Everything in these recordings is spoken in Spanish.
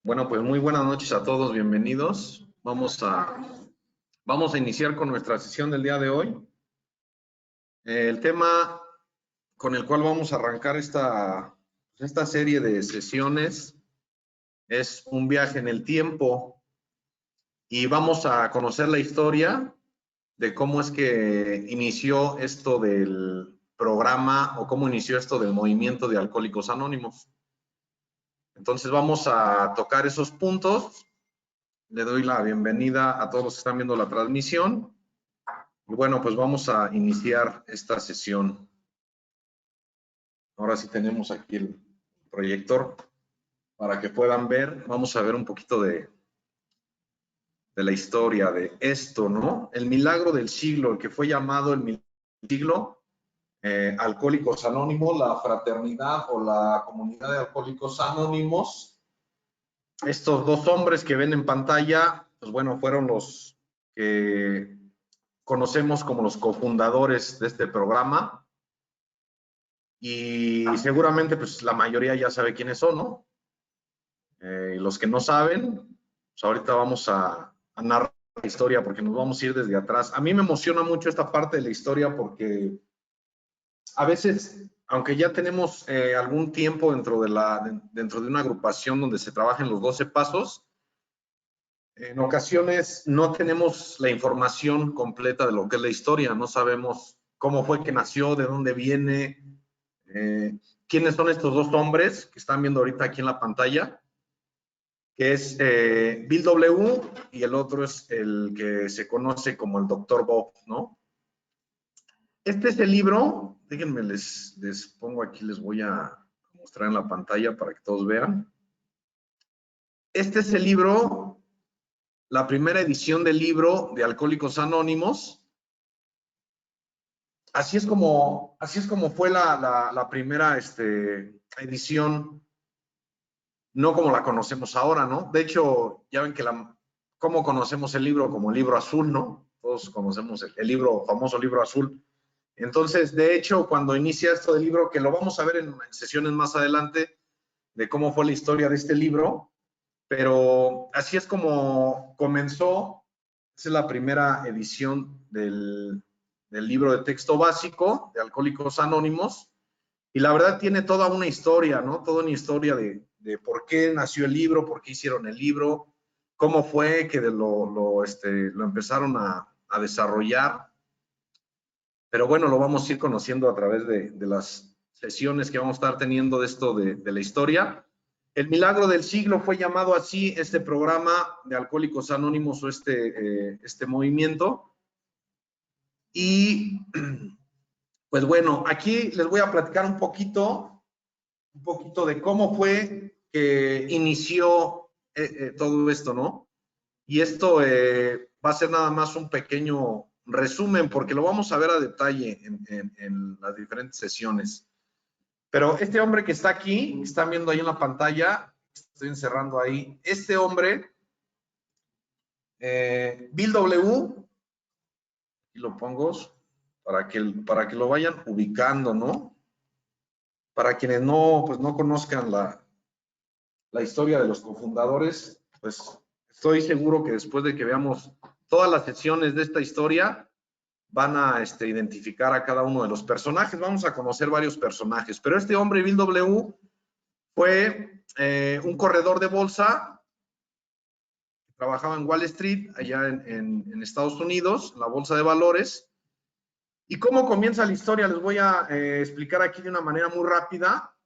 Bueno, pues muy buenas noches a todos, bienvenidos. Vamos a iniciar con nuestra sesión del día de hoy. El tema con el cual vamos a arrancar esta serie de sesiones es un viaje en el tiempo y vamos a conocer la historia de cómo es que inició esto del programa o cómo inició esto del movimiento de Alcohólicos Anónimos. Entonces vamos a tocar esos puntos. Le doy la bienvenida a todos los que están viendo la transmisión. Y bueno, pues vamos a iniciar esta sesión. Ahora sí tenemos aquí el proyector para que puedan ver. Vamos a ver un poquito de la historia de esto, ¿no? El milagro del siglo, el que fue llamado el milagro del siglo, Alcohólicos Anónimos, la fraternidad o la comunidad de Alcohólicos Anónimos. Estos dos hombres que ven en pantalla, pues bueno, fueron los que conocemos como los cofundadores de este programa y seguramente pues la mayoría ya sabe quiénes son, ¿no? Los que no saben, pues ahorita vamos a narrar la historia porque nos vamos a ir desde atrás. A mí me emociona mucho esta parte de la historia porque a veces, aunque ya tenemos algún tiempo dentro de una agrupación donde se trabajan los 12 pasos, en ocasiones no tenemos la información completa de lo que es la historia, no sabemos cómo fue que nació, de dónde viene, quiénes son estos dos hombres que están viendo ahorita aquí en la pantalla, que es Bill W. y el otro es el que se conoce como el Dr. Bob, ¿no? Este es el libro, déjenme les pongo aquí, les voy a mostrar en la pantalla para que todos vean. Este es el libro, la primera edición del libro de Alcohólicos Anónimos. Así es como fue la primera edición, no como la conocemos ahora, ¿no? De hecho, ya ven que ¿cómo conocemos el libro? Como el libro azul, ¿no? Todos conocemos el libro, famoso libro azul. Entonces, de hecho, cuando inicia esto del libro, que lo vamos a ver en sesiones más adelante, de cómo fue la historia de este libro, pero así es como comenzó. Esa es la primera edición del libro de texto básico de Alcohólicos Anónimos, y la verdad tiene toda una historia, ¿no? Toda una historia de por qué nació el libro, por qué hicieron el libro, cómo fue que lo empezaron a desarrollar. Pero bueno, lo vamos a ir conociendo a través de las sesiones que vamos a estar teniendo de esto de la historia. El milagro del siglo fue llamado así este programa de Alcohólicos Anónimos o este movimiento. Y pues bueno, aquí les voy a platicar un poquito de cómo fue que inició todo esto, ¿no? Y esto va a ser nada más un pequeño resumen porque lo vamos a ver a detalle en las diferentes sesiones. Pero este hombre que está aquí, están viendo ahí en la pantalla, estoy encerrando ahí, este hombre, Bill W., y lo pongo para que lo vayan ubicando, ¿no? Para quienes no conozcan la historia de los cofundadores, pues estoy seguro que después de que veamos todas las sesiones de esta historia, van a identificar a cada uno de los personajes. Vamos a conocer varios personajes, pero este hombre, Bill W., fue un corredor de bolsa, trabajaba en Wall Street, allá en Estados Unidos, la bolsa de valores. ¿Y cómo comienza la historia? Les voy a explicar aquí de una manera muy rápida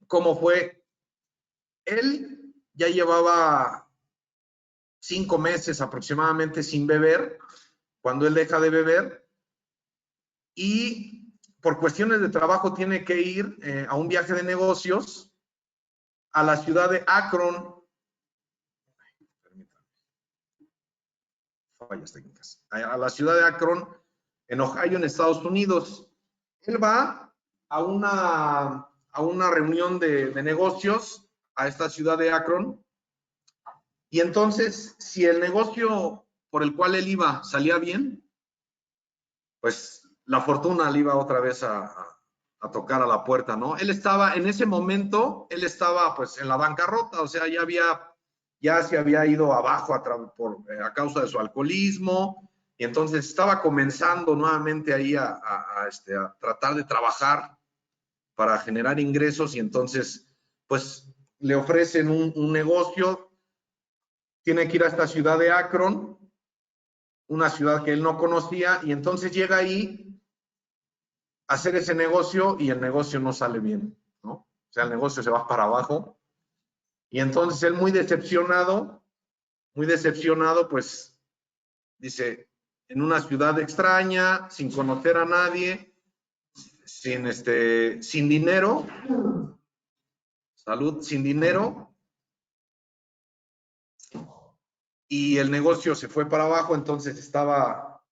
cómo fue. Él ya llevaba 5 meses aproximadamente sin beber, cuando él deja de beber, y por cuestiones de trabajo tiene que ir a un viaje de negocios a la ciudad de Akron. Fallas técnicas. A la ciudad de Akron, en Ohio, en Estados Unidos. Él va a una reunión de negocios a esta ciudad de Akron, y entonces, si el negocio por el cual él iba salía bien, pues la fortuna le iba otra vez a tocar a la puerta, ¿no? Él estaba, en ese momento, él estaba pues en la bancarrota, o sea, ya había ya se había ido abajo a causa de su alcoholismo, y entonces estaba comenzando nuevamente ahí a tratar de trabajar para generar ingresos, y entonces pues le ofrecen un negocio, tiene que ir a esta ciudad de Akron, una ciudad que él no conocía, y entonces llega ahí a hacer ese negocio y el negocio no sale bien, ¿no? O sea, el negocio se va para abajo, y entonces él muy decepcionado, pues dice, en una ciudad extraña, sin conocer a nadie, sin dinero, sin dinero, y el negocio se fue para abajo, entonces estaba,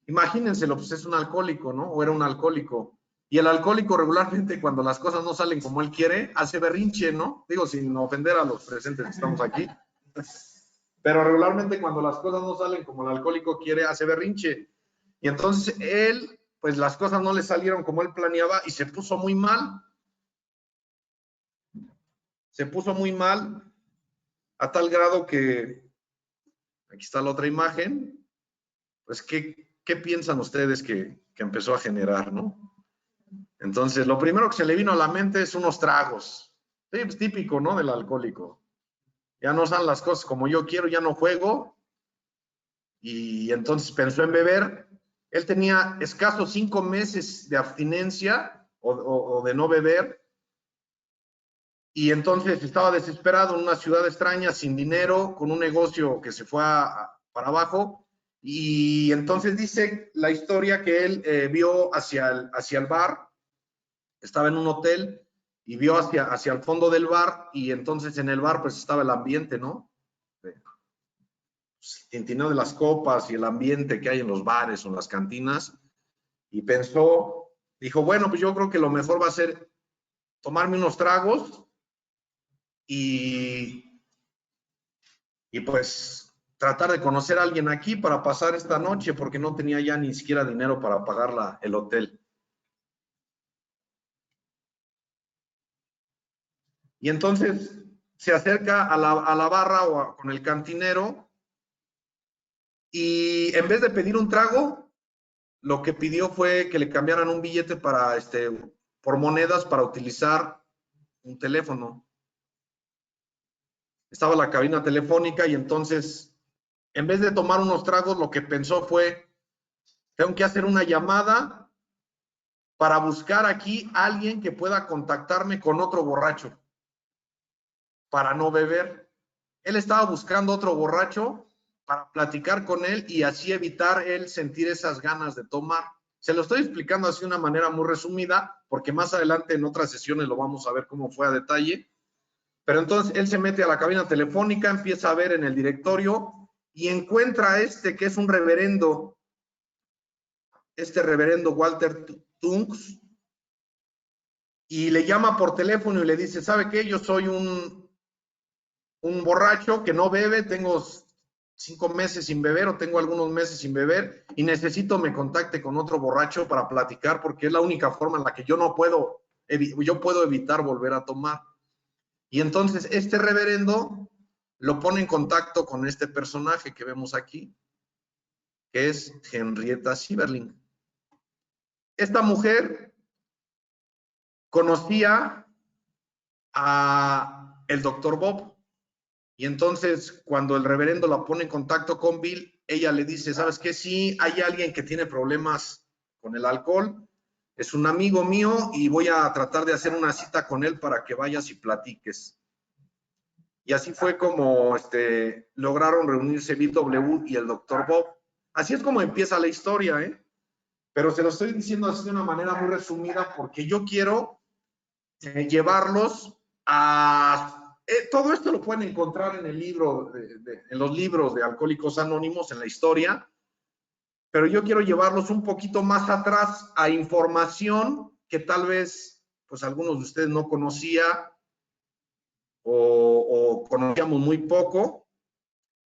imagínenselo, pues es un alcohólico, ¿no? O era un alcohólico. Y el alcohólico regularmente cuando las cosas no salen como él quiere, hace berrinche, ¿no? Digo, sin ofender a los presentes que estamos aquí. Pero regularmente cuando las cosas no salen como el alcohólico quiere, hace berrinche. Y entonces él, pues las cosas no le salieron como él planeaba y se puso muy mal. Se puso muy mal a tal grado que, aquí está la otra imagen, pues ¿qué piensan ustedes que empezó a generar, no? Entonces, lo primero que se le vino a la mente es unos tragos. Sí, pues típico, ¿no? Del alcohólico. Ya no salen las cosas como yo quiero, ya no juego. Y entonces pensó en beber. Él tenía escasos 5 meses de abstinencia o de no beber. Y entonces estaba desesperado en una ciudad extraña, sin dinero, con un negocio que se fue para abajo. Y entonces dice la historia que él vio hacia el bar, estaba en un hotel y vio hacia el fondo del bar, y entonces en el bar pues estaba el ambiente, ¿no? El tintineo de las copas y el ambiente que hay en los bares o en las cantinas, y pensó, dijo, bueno, pues yo creo que lo mejor va a ser tomarme unos tragos y pues tratar de conocer a alguien aquí para pasar esta noche, porque no tenía ya ni siquiera dinero para pagar el hotel. Y entonces se acerca a la barra con el cantinero, y en vez de pedir un trago, lo que pidió fue que le cambiaran un billete por monedas para utilizar un teléfono. Estaba la cabina telefónica, y entonces, en vez de tomar unos tragos, lo que pensó fue, tengo que hacer una llamada para buscar aquí a alguien que pueda contactarme con otro borracho para no beber. Él estaba buscando otro borracho para platicar con él y así evitar él sentir esas ganas de tomar. Se lo estoy explicando así de una manera muy resumida, porque más adelante en otras sesiones lo vamos a ver cómo fue a detalle. Pero entonces él se mete a la cabina telefónica, empieza a ver en el directorio y encuentra a que es un reverendo, reverendo Walter Tunks, y le llama por teléfono y le dice, ¿sabe qué? Yo soy un borracho que no bebe, tengo 5 meses sin beber o tengo algunos meses sin beber y necesito me contacte con otro borracho para platicar, porque es la única forma en la que yo puedo evitar volver a tomar. Y entonces este reverendo lo pone en contacto con este personaje que vemos aquí, que es Henrietta Sieberling. Esta mujer conocía a el doctor Bob, y entonces cuando el reverendo la pone en contacto con Bill, ella le dice, ¿sabes qué? Sí, hay alguien que tiene problemas con el alcohol, es un amigo mío y voy a tratar de hacer una cita con él para que vayas y platiques. Y así fue como lograron reunirse Bill W. y el doctor Bob. Así es como empieza la historia, ¿eh? Pero se lo estoy diciendo así de una manera muy resumida porque yo quiero llevarlos a... todo esto lo pueden encontrar en el libro, en los libros de Alcohólicos Anónimos, en la historia, pero yo quiero llevarlos un poquito más atrás a información que tal vez pues algunos de ustedes no conocía o conocíamos muy poco,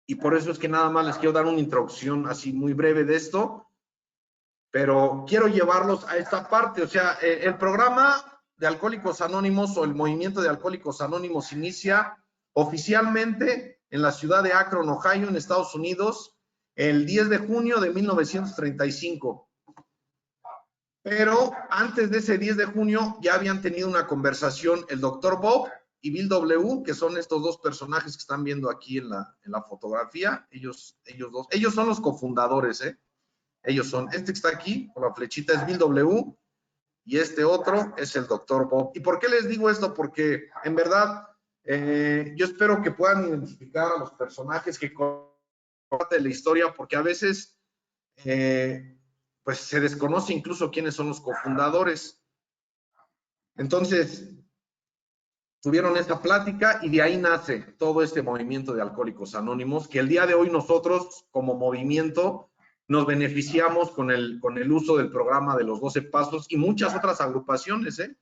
y por eso es que nada más les quiero dar una introducción así muy breve de esto, pero quiero llevarlos a esta parte. O sea, el programa de Alcohólicos Anónimos o el movimiento de Alcohólicos Anónimos inicia oficialmente en la ciudad de Akron, Ohio, en Estados Unidos, el 10 de junio de 1935. Pero antes de ese 10 de junio ya habían tenido una conversación el Dr. Bob y Bill W., que son estos dos personajes que están viendo aquí en la fotografía. Ellos son los cofundadores, ¿eh? Ellos son, este que está aquí, con la flechita, es Bill W., y este otro es el Dr. Bob. ¿Y por qué les digo esto? Porque en verdad yo espero que puedan identificar a los personajes que parte de la historia, porque a veces pues se desconoce incluso quiénes son los cofundadores. Entonces, tuvieron esta plática y de ahí nace todo este movimiento de Alcohólicos Anónimos, que el día de hoy nosotros como movimiento nos beneficiamos con el uso del programa de los 12 pasos y muchas otras agrupaciones, ¿eh?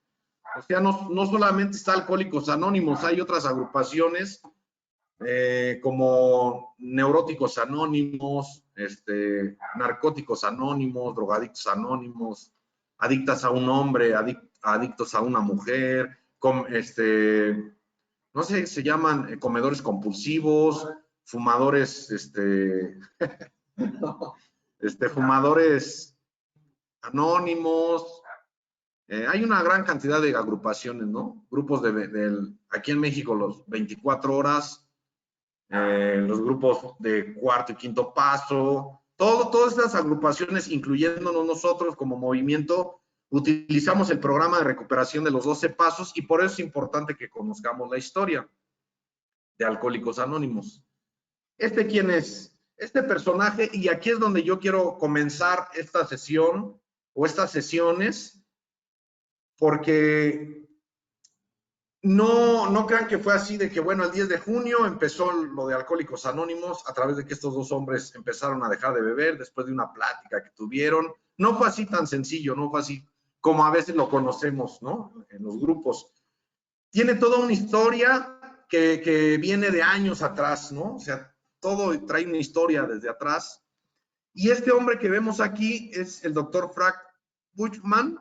O sea, no solamente está Alcohólicos Anónimos, hay otras agrupaciones como Neuróticos Anónimos, Narcóticos Anónimos, Drogadictos Anónimos, Adictas a un hombre, adictos a una mujer, no sé, se llaman comedores compulsivos, fumadores, fumadores anónimos. Hay una gran cantidad de agrupaciones, ¿no? Grupos aquí en México, los 24 horas, los grupos de cuarto y quinto paso, todas estas agrupaciones, incluyéndonos nosotros como movimiento, utilizamos el programa de recuperación de los 12 pasos y por eso es importante que conozcamos la historia de Alcohólicos Anónimos. ¿Quién es? Este personaje, y aquí es donde yo quiero comenzar esta sesión o estas sesiones, porque no crean que fue así de que, bueno, el 10 de junio empezó lo de Alcohólicos Anónimos a través de que estos dos hombres empezaron a dejar de beber después de una plática que tuvieron. No fue así tan sencillo, no fue así como a veces lo conocemos, ¿no? En los grupos. Tiene toda una historia que viene de años atrás, ¿no? O sea, todo trae una historia desde atrás. Y este hombre que vemos aquí es el doctor Frank Buchman.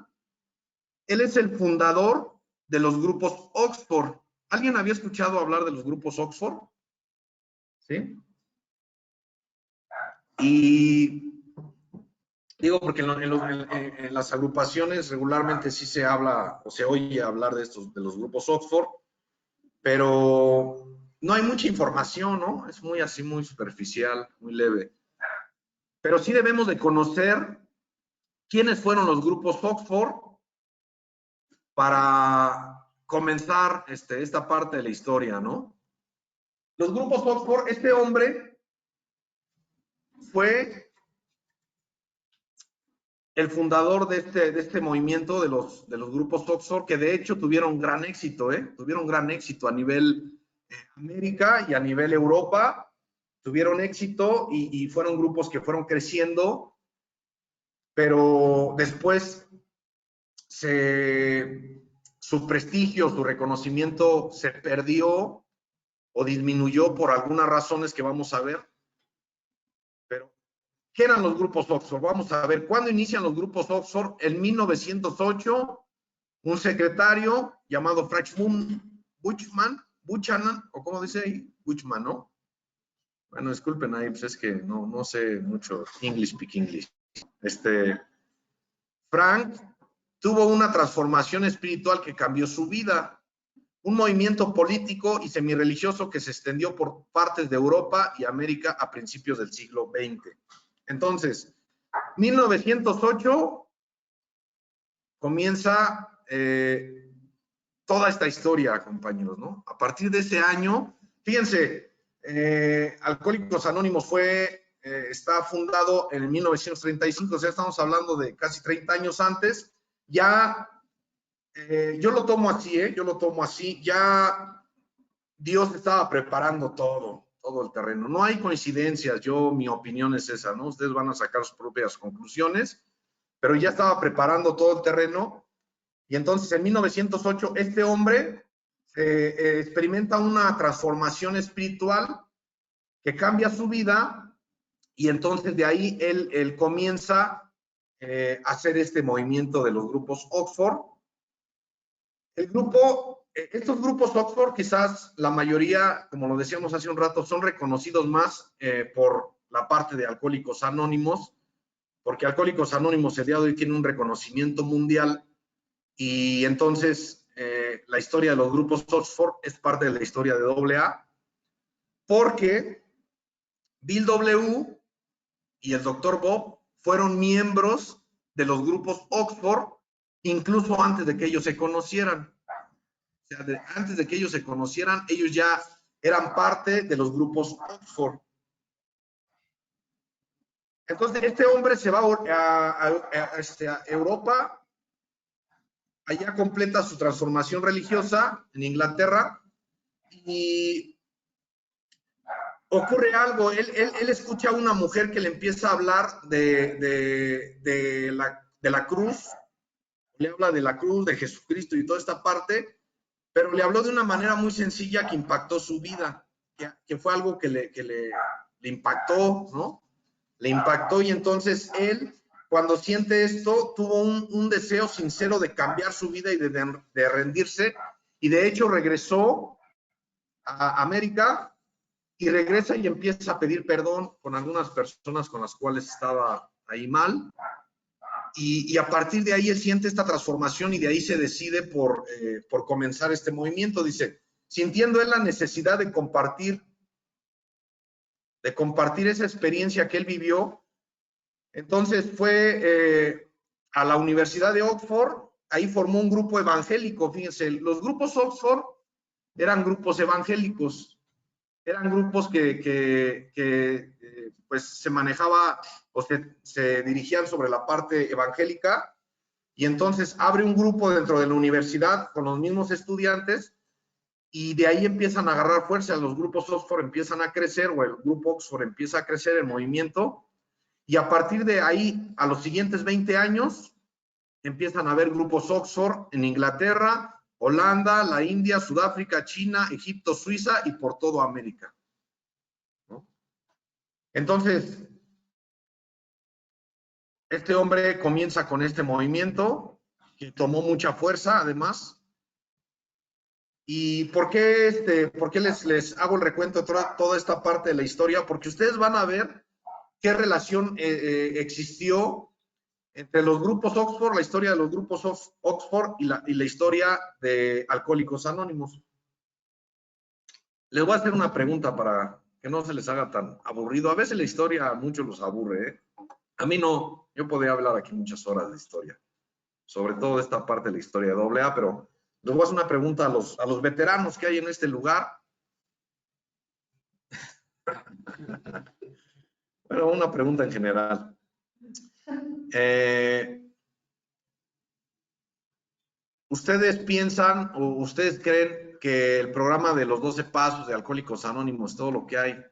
Él es el fundador de los grupos Oxford. ¿Alguien había escuchado hablar de los grupos Oxford? ¿Sí? Y digo porque en las agrupaciones regularmente sí se habla o se oye hablar de los grupos Oxford, pero no hay mucha información, ¿no? Es muy así, muy superficial, muy leve. Pero sí debemos de conocer quiénes fueron los grupos Oxford para comenzar esta parte de la historia, ¿no? Los grupos Oxford, este hombre fue el fundador de este movimiento de los grupos Oxford, que de hecho tuvieron gran éxito, tuvieron gran éxito a nivel América y a nivel Europa, tuvieron éxito y fueron grupos que fueron creciendo, pero después su prestigio, su reconocimiento se perdió o disminuyó por algunas razones que vamos a ver. Pero, ¿qué eran los grupos Oxford? Vamos a ver, ¿cuándo inician los grupos Oxford? En 1908, un secretario llamado Frank Buchanan, o cómo dice ahí, Buchman, ¿no? Bueno, disculpen ahí, pues es que no sé mucho English, speak English. Frank tuvo una transformación espiritual que cambió su vida. Un movimiento político y semirreligioso que se extendió por partes de Europa y América a principios del siglo XX. Entonces, 1908 comienza toda esta historia, compañeros, ¿no? A partir de ese año, fíjense, Alcohólicos Anónimos está fundado en 1935, o sea, estamos hablando de casi 30 años antes. Ya, yo lo tomo así, ya Dios estaba preparando todo el terreno. No hay coincidencias, mi opinión es esa, ¿no? Ustedes van a sacar sus propias conclusiones, pero ya estaba preparando todo el terreno. Y entonces en 1908 este hombre experimenta una transformación espiritual que cambia su vida y entonces de ahí él comienza a hacer este movimiento de los grupos Oxford. El grupo estos grupos Oxford, quizás la mayoría, como lo decíamos hace un rato, son reconocidos más por la parte de Alcohólicos Anónimos, porque Alcohólicos Anónimos el día de hoy tiene un reconocimiento mundial y entonces la historia de los grupos Oxford es parte de la historia de AA, porque Bill W. y el Dr. Bob fueron miembros de los grupos Oxford incluso antes de que ellos se conocieran. O sea, antes de que ellos se conocieran, ellos ya eran parte de los grupos Oxford. Entonces, este hombre se va a Europa, allá completa su transformación religiosa en Inglaterra y ocurre algo. Él escucha a una mujer que le empieza a hablar de la cruz, le habla de la cruz, de Jesucristo y toda esta parte, pero le habló de una manera muy sencilla que impactó su vida, que fue algo que le impactó, ¿no? Le impactó y entonces él, cuando siente esto, tuvo un deseo sincero de cambiar su vida y de rendirse, y de hecho regresó a América y regresa y empieza a pedir perdón con algunas personas con las cuales estaba ahí mal. Y a partir de ahí él siente esta transformación y de ahí se decide por comenzar este movimiento. Dice, sintiendo él la necesidad de compartir esa experiencia que él vivió, entonces fue a la Universidad de Oxford, ahí formó un grupo evangélico. Fíjense, los grupos Oxford eran grupos evangélicos, eran grupos que pues se manejaba o se dirigían sobre la parte evangélica, y entonces abre un grupo dentro de la universidad con los mismos estudiantes y de ahí empiezan a agarrar fuerza, los grupos Oxford empiezan a crecer o el grupo Oxford empieza a crecer en movimiento y a partir de ahí a los siguientes 20 años empiezan a haber grupos Oxford en Inglaterra, Holanda, la India, Sudáfrica, China, Egipto, Suiza y por toda América, ¿no? Entonces, este hombre comienza con este movimiento que tomó mucha fuerza, además. ¿Y por qué les hago el recuento de toda esta parte de la historia? Porque ustedes van a ver qué relación existió entre los grupos Oxford, la historia de los grupos Oxford y la historia de Alcohólicos Anónimos. Les voy a hacer una pregunta para que no se les haga tan aburrido. A veces la historia a muchos los aburre, ¿eh? A mí no. Yo podría hablar aquí muchas horas de historia, sobre todo de esta parte de la historia de AA, pero les voy a hacer una pregunta a los veteranos que hay en este lugar. Bueno, una pregunta en general. ¿Ustedes piensan o ustedes creen que el programa de los 12 pasos de Alcohólicos Anónimos, todo lo que hay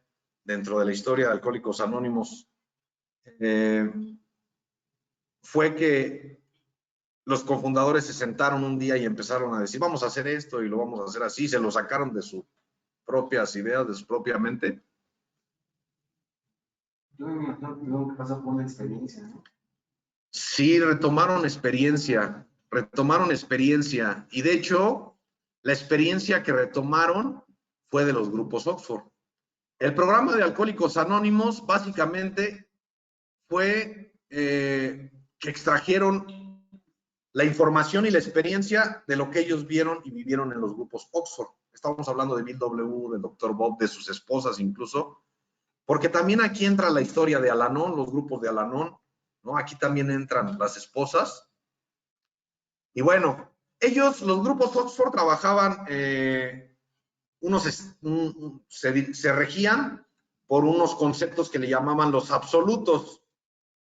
dentro de la historia de Alcohólicos Anónimos, fue que los cofundadores se sentaron un día y empezaron a decir, vamos a hacer esto y lo vamos a hacer así, se lo sacaron de sus propias ideas, de su propia mente? Yo me imagino que pasa por una experiencia, ¿no? Sí, retomaron experiencia, y de hecho, la experiencia que retomaron fue de los grupos Oxford. El programa de Alcohólicos Anónimos básicamente fue que extrajeron la información y la experiencia de lo que ellos vieron y vivieron en los grupos Oxford. Estamos hablando de Bill W., del Dr. Bob, de sus esposas incluso, porque también aquí entra la historia de Al-Anon, los grupos de Al-Anon, ¿no? Aquí también entran las esposas. Y bueno, los grupos Oxford trabajaban, se regían por unos conceptos que le llamaban los absolutos.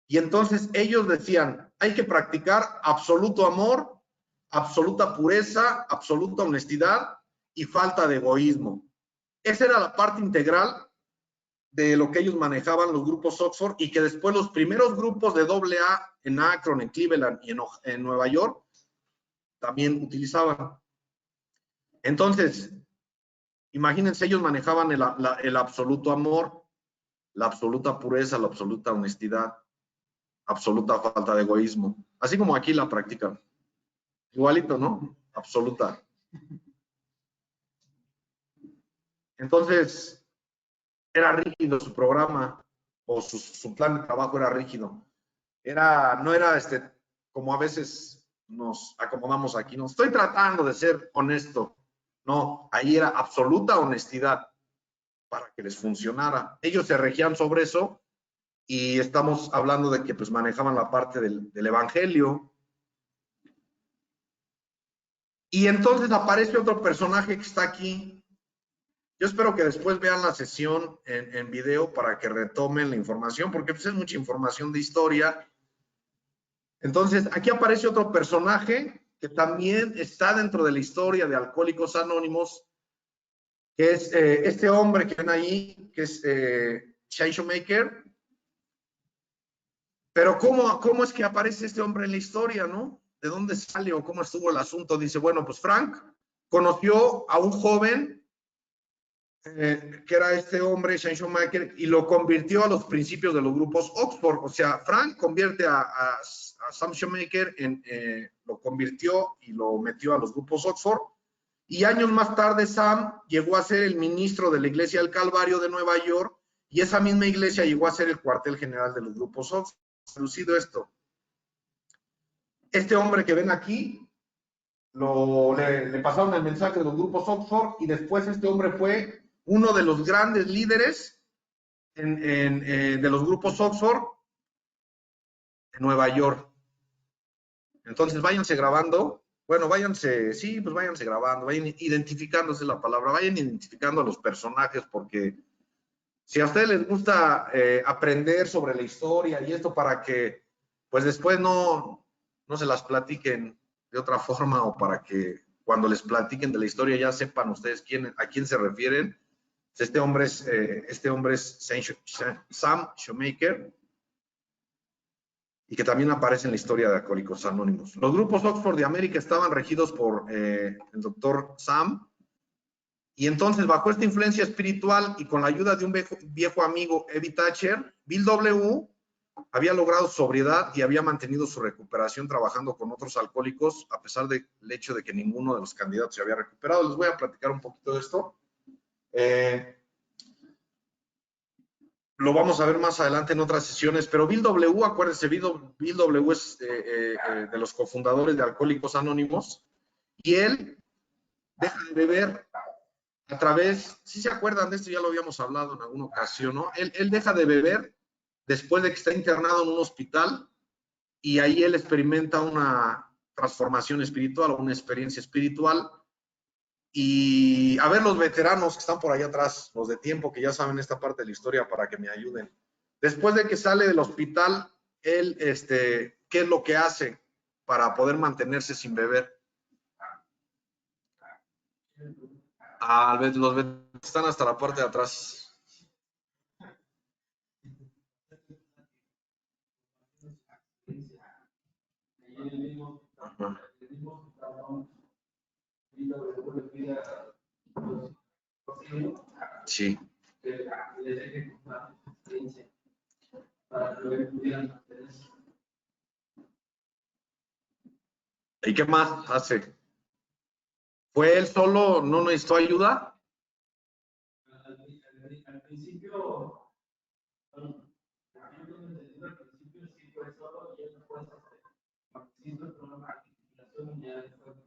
Y entonces ellos decían, hay que practicar absoluto amor, absoluta pureza, absoluta honestidad y falta de egoísmo. Esa era la parte integral de lo que ellos manejaban, los grupos Oxford, y que después los primeros grupos de AA en Akron, en Cleveland y en Nueva York también utilizaban. Entonces, imagínense, ellos manejaban el absoluto amor, la absoluta pureza, la absoluta honestidad, absoluta falta de egoísmo, así como aquí la practican. Igualito, ¿no? Absoluta. Entonces, era rígido su programa, o su plan de trabajo era rígido. No era como a veces nos acomodamos aquí. No estoy tratando de ser honesto. No, ahí era absoluta honestidad para que les funcionara. Ellos se regían sobre eso y estamos hablando de que pues manejaban la parte del evangelio. Y entonces aparece otro personaje que está aquí. Yo espero que después vean la sesión en video para que retomen la información, porque pues, es mucha información de historia. Entonces, aquí aparece otro personaje que también está dentro de la historia de Alcohólicos Anónimos, que es este hombre que ven ahí, que es Shane Shoemaker. Pero ¿cómo es que aparece este hombre en la historia, no? ¿De dónde sale o cómo estuvo el asunto? Dice, bueno, pues Frank conoció a un joven que era este hombre, Shane Shoemaker, y lo convirtió a los principios de los grupos Oxford. O sea, Frank convierte a Sam Shoemaker, lo convirtió y lo metió a los grupos Oxford. Y años más tarde, Sam llegó a ser el ministro de la Iglesia del Calvario de Nueva York, y esa misma iglesia llegó a ser el cuartel general de los grupos Oxford. Traducido esto. Este hombre que ven aquí, le pasaron el mensaje de los grupos Oxford, y después este hombre fue uno de los grandes líderes de los grupos Oxford en Nueva York. Entonces váyanse grabando, bueno, váyanse grabando, vayan identificándose la palabra, vayan identificando a los personajes, porque si a ustedes les gusta aprender sobre la historia y esto para que pues después no se las platiquen de otra forma, o para que cuando les platiquen de la historia ya sepan ustedes a quién se refieren. Este hombre es Sam Shoemaker, y que también aparece en la historia de Alcohólicos Anónimos. Los grupos Oxford de América estaban regidos por el doctor Sam, y entonces bajo esta influencia espiritual y con la ayuda de un viejo amigo, Evie Thatcher, Bill W. había logrado sobriedad y había mantenido su recuperación trabajando con otros alcohólicos, a pesar del hecho de que ninguno de los candidatos se había recuperado. Les voy a platicar un poquito de esto. Lo vamos a ver más adelante en otras sesiones, pero Bill W., acuérdense, Bill W. es de los cofundadores de Alcohólicos Anónimos, y él deja de beber a través, si se acuerdan de esto, ya lo habíamos hablado en alguna ocasión, ¿no? Él deja de beber después de que está internado en un hospital, y ahí él experimenta una transformación espiritual o una experiencia espiritual. Y a ver, los veteranos que están por allá atrás, los de tiempo que ya saben esta parte de la historia, para que me ayuden. Después de que sale del hospital, él, ¿qué es lo que hace para poder mantenerse sin beber? Los veteranos están hasta la parte de atrás. Ajá. Sí. ¿Y qué más hace? ¿Fue él solo? ¿No necesitó ayuda? Al principio, sí fue solo, y él no puede hacer el programa de articulación,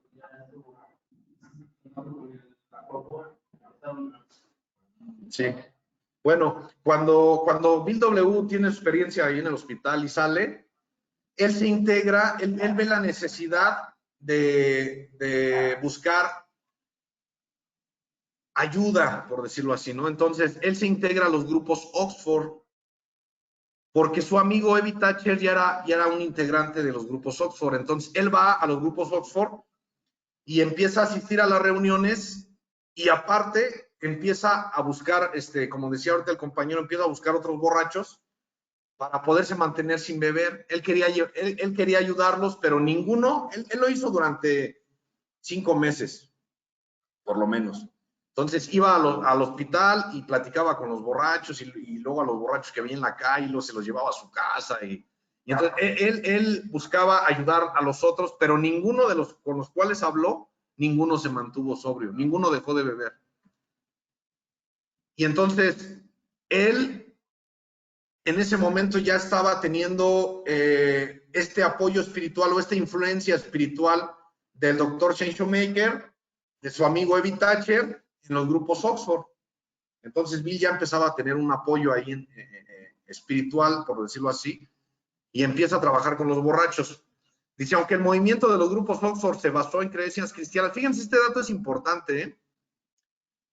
Sí. Bueno, cuando Bill W. tiene experiencia ahí en el hospital y sale, él se integra, él ve la necesidad de buscar ayuda, por decirlo así, ¿no? Entonces, él se integra a los grupos Oxford, porque su amigo Evie Thatcher ya era un integrante de los grupos Oxford. Entonces, él va a los grupos Oxford y empieza a asistir a las reuniones, y aparte empieza a buscar, como decía ahorita el compañero, empieza a buscar otros borrachos para poderse mantener sin beber. Él quería ayudarlos, pero ninguno, él lo hizo durante 5 meses, por lo menos. Entonces iba al hospital y platicaba con los borrachos, y luego a los borrachos que veía en la calle, se los llevaba a su casa, y entonces él buscaba ayudar a los otros, pero ninguno de los con los cuales habló, ninguno se mantuvo sobrio, ninguno dejó de beber. Y entonces, él en ese momento ya estaba teniendo este apoyo espiritual o esta influencia espiritual del doctor Shane Shoemaker, de su amigo Evie Thatcher, en los grupos Oxford. Entonces, Bill ya empezaba a tener un apoyo ahí espiritual, por decirlo así, y empieza a trabajar con los borrachos. Dice, aunque el movimiento de los grupos Oxford se basó en creencias cristianas, fíjense, este dato es importante, ¿eh?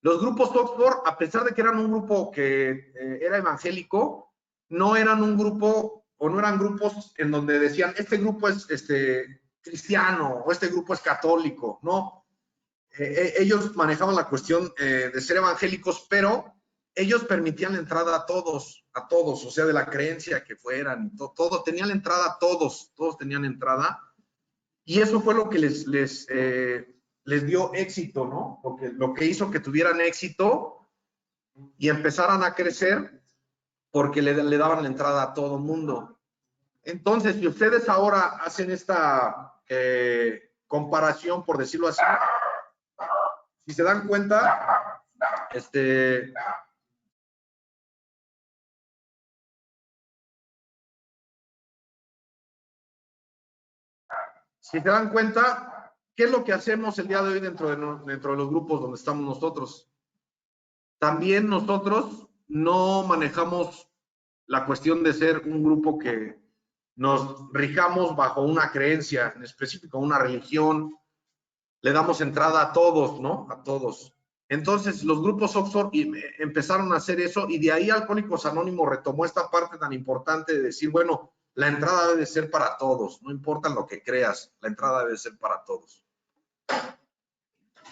Los grupos Oxford, a pesar de que eran un grupo que era evangélico, no eran un grupo, o no eran grupos en donde decían, este grupo es cristiano, o este grupo es católico, no. Ellos manejaban la cuestión de ser evangélicos, pero ellos permitían la entrada a todos, o sea, de la creencia que fueran, todo, tenían la entrada a todos tenían entrada, y eso fue lo que les dio éxito, ¿no? Porque lo que hizo que tuvieran éxito y empezaran a crecer, porque le daban la entrada a todo mundo. Entonces, si ustedes ahora hacen esta comparación, por decirlo así, si se dan cuenta, si se dan cuenta, ¿qué es lo que hacemos el día de hoy dentro de los grupos donde estamos nosotros? También nosotros no manejamos la cuestión de ser un grupo que nos rijamos bajo una creencia en específico, una religión. Le damos entrada a todos, ¿no? A todos. Entonces, los grupos Oxford empezaron a hacer eso, y de ahí Alcohólicos Anónimos retomó esta parte tan importante de decir, bueno, la entrada debe ser para todos, no importa lo que creas, la entrada debe ser para todos.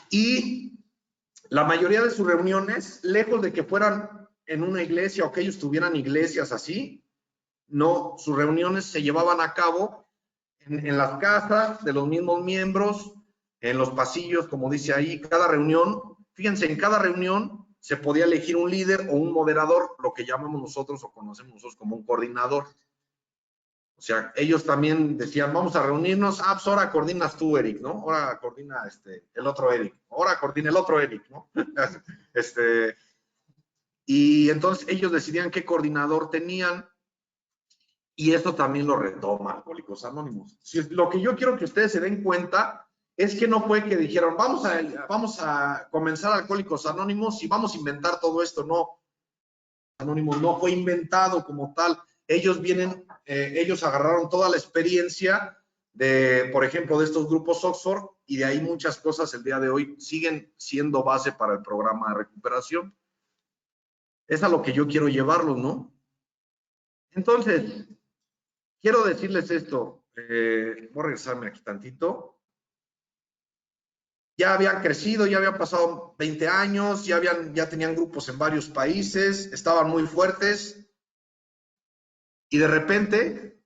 Y la mayoría de sus reuniones, lejos de que fueran en una iglesia o que ellos tuvieran iglesias así, no, sus reuniones se llevaban a cabo en las casas de los mismos miembros, en los pasillos, como dice ahí. Cada reunión, fíjense, en cada reunión se podía elegir un líder o un moderador, lo que llamamos nosotros o conocemos nosotros como un coordinador. O sea, ellos también decían, vamos a reunirnos, pues ahora coordinas tú, Eric, ¿no? Ahora coordina el otro Eric, ahora coordina el otro Eric, ¿no? Y entonces ellos decidían qué coordinador tenían, y esto también lo retoma Alcohólicos Anónimos. Lo que yo quiero que ustedes se den cuenta es que no fue que dijeron, vamos a comenzar Alcohólicos Anónimos y vamos a inventar todo esto. No, Anónimos no fue inventado como tal. Ellos ellos agarraron toda la experiencia de, por ejemplo, de estos grupos Oxford, y de ahí muchas cosas el día de hoy siguen siendo base para el programa de recuperación. Es a lo que yo quiero llevarlos, ¿no? Entonces, quiero decirles esto, voy a regresarme aquí tantito. Ya habían crecido, ya habían pasado 20 años, ya tenían grupos en varios países, estaban muy fuertes, y de repente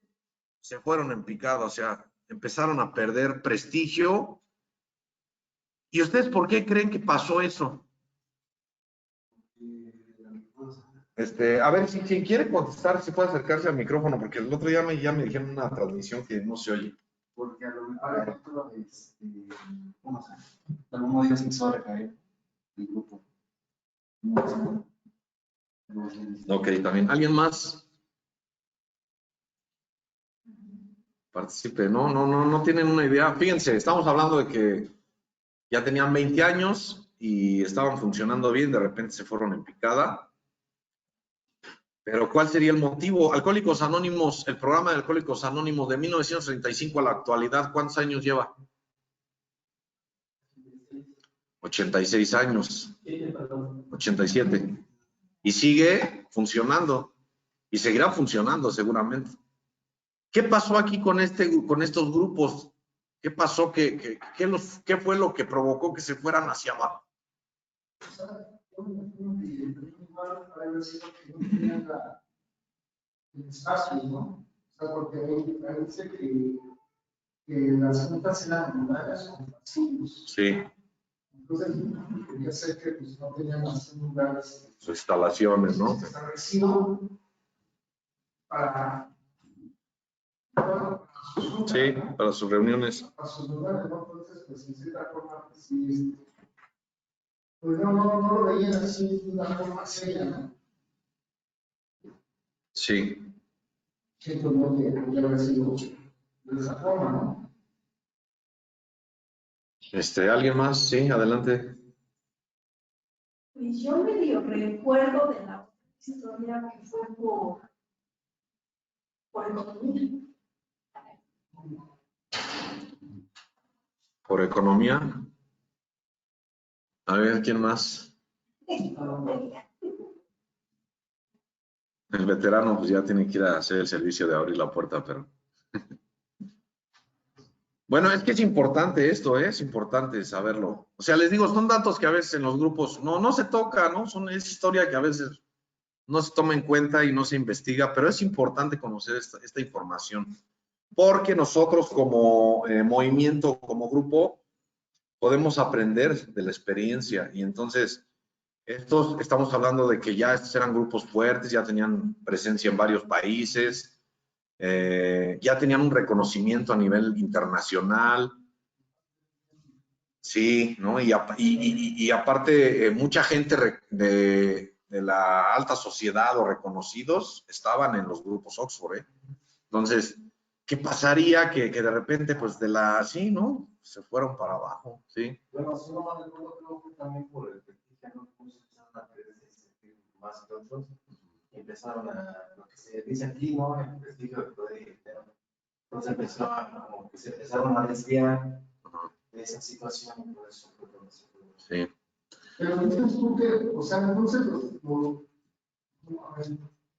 se fueron en picada, o sea, empezaron a perder prestigio. ¿Y ustedes por qué creen que pasó eso? A ver, si quien quiere contestar, se puede acercarse al micrófono, porque el otro día ya me dijeron una transmisión que no se oye. Porque a lo mejor algún día se empezó a recaer el grupo. Ok, también. ¿Alguien más? Participe. No tienen una idea. Fíjense, estamos hablando de que ya tenían 20 años y estaban funcionando bien, de repente se fueron en picada. Pero ¿cuál sería el motivo? Alcohólicos Anónimos, el programa de Alcohólicos Anónimos de 1935 a la actualidad, ¿cuántos años lleva? 86 años. 87. Y sigue funcionando. Y seguirá funcionando seguramente. ¿Qué pasó aquí con estos grupos? ¿Qué pasó? ¿Qué fue lo que provocó que se fueran hacia abajo? El espacio, ¿no? O sea, porque ahí parece que las juntas eran lugares con pasillos. Sí. Entonces, quería ser que pues, no teníamos lugares. Sus instalaciones, ¿no? Establecido para sí, para sus reuniones. Para sus lugares, ¿no? Entonces, pues en cierta forma, pues sí, pues no lo veían así de una forma seria, ¿no? Sí. Siento yo que podría haber sido de esa forma, ¿no? ¿Alguien más? Sí, adelante. Pues yo medio recuerdo de la historia que fue por economía. ¿Por economía? A ver, ¿quién más? El veterano pues ya tiene que ir a hacer el servicio de abrir la puerta, pero... Bueno, es que es importante esto, ¿eh? Es importante saberlo. O sea, les digo, son datos que a veces en los grupos no se toca, ¿no? Es historia que a veces no se toma en cuenta y no se investiga, pero es importante conocer esta información, porque nosotros como movimiento, como grupo, podemos aprender de la experiencia y entonces estamos hablando de que ya estos eran grupos fuertes, ya tenían presencia en varios países, ya tenían un reconocimiento a nivel internacional, sí, ¿no? Y aparte, mucha gente de la alta sociedad o reconocidos estaban en los grupos Oxford, ¿eh? Entonces, ¿qué pasaría que de repente, pues sí, ¿no? Se fueron para abajo, ¿sí? Bueno, si no mal recuerdo, creo que también por el prestigio no empezaron a creer más que otros y empezaron a, lo que se dice aquí, ¿no? El prestigio del poder y el dinero. Entonces empezó a, como que se empezaron a desviar de esa situación y por eso fue cuando se fue. Sí. Pero dices tú que, o sea, entonces los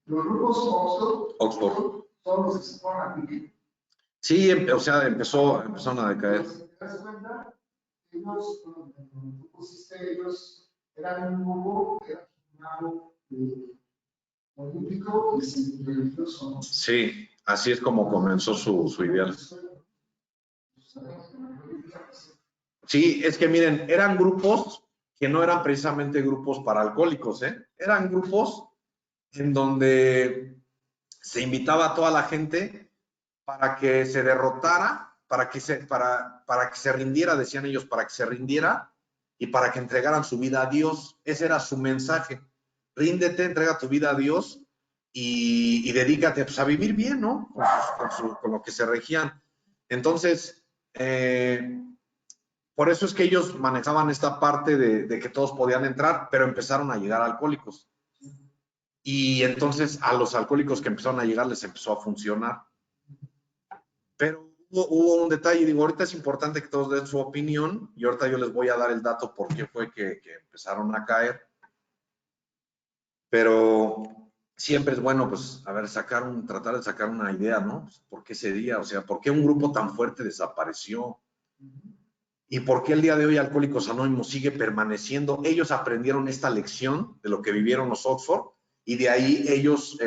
grupos Oxford. son los que se ponen a pique. Sí, o sea, empezaron a decaer. Si te das cuenta, ellos, como tú pusiste, ellos eran un grupo que era algo político y religioso, ¿no? Sí, así es como comenzó su ideal. Sí, es que miren, eran grupos que no eran precisamente grupos para alcohólicos, ¿eh? Eran grupos en donde se invitaba a toda la gente para que se derrotara, para que se rindiera, decían ellos, para que se rindiera y para que entregaran su vida a Dios. Ese era su mensaje. Ríndete, entrega tu vida a Dios y dedícate pues, a vivir bien, ¿no? Con lo que se regían. Entonces, por eso es que ellos manejaban esta parte de que todos podían entrar, pero empezaron a llegar alcohólicos. Y entonces a los alcohólicos que empezaron a llegar les empezó a funcionar. Pero hubo un detalle, digo, ahorita es importante que todos den su opinión y ahorita yo les voy a dar el dato por qué fue que empezaron a caer. Pero siempre es bueno, pues, a ver, tratar de sacar una idea, ¿no? Pues, ¿por qué ese día? O sea, ¿por qué un grupo tan fuerte desapareció? ¿Y por qué el día de hoy Alcohólicos Anónimos sigue permaneciendo? Ellos aprendieron esta lección de lo que vivieron los Oxford y de ahí ellos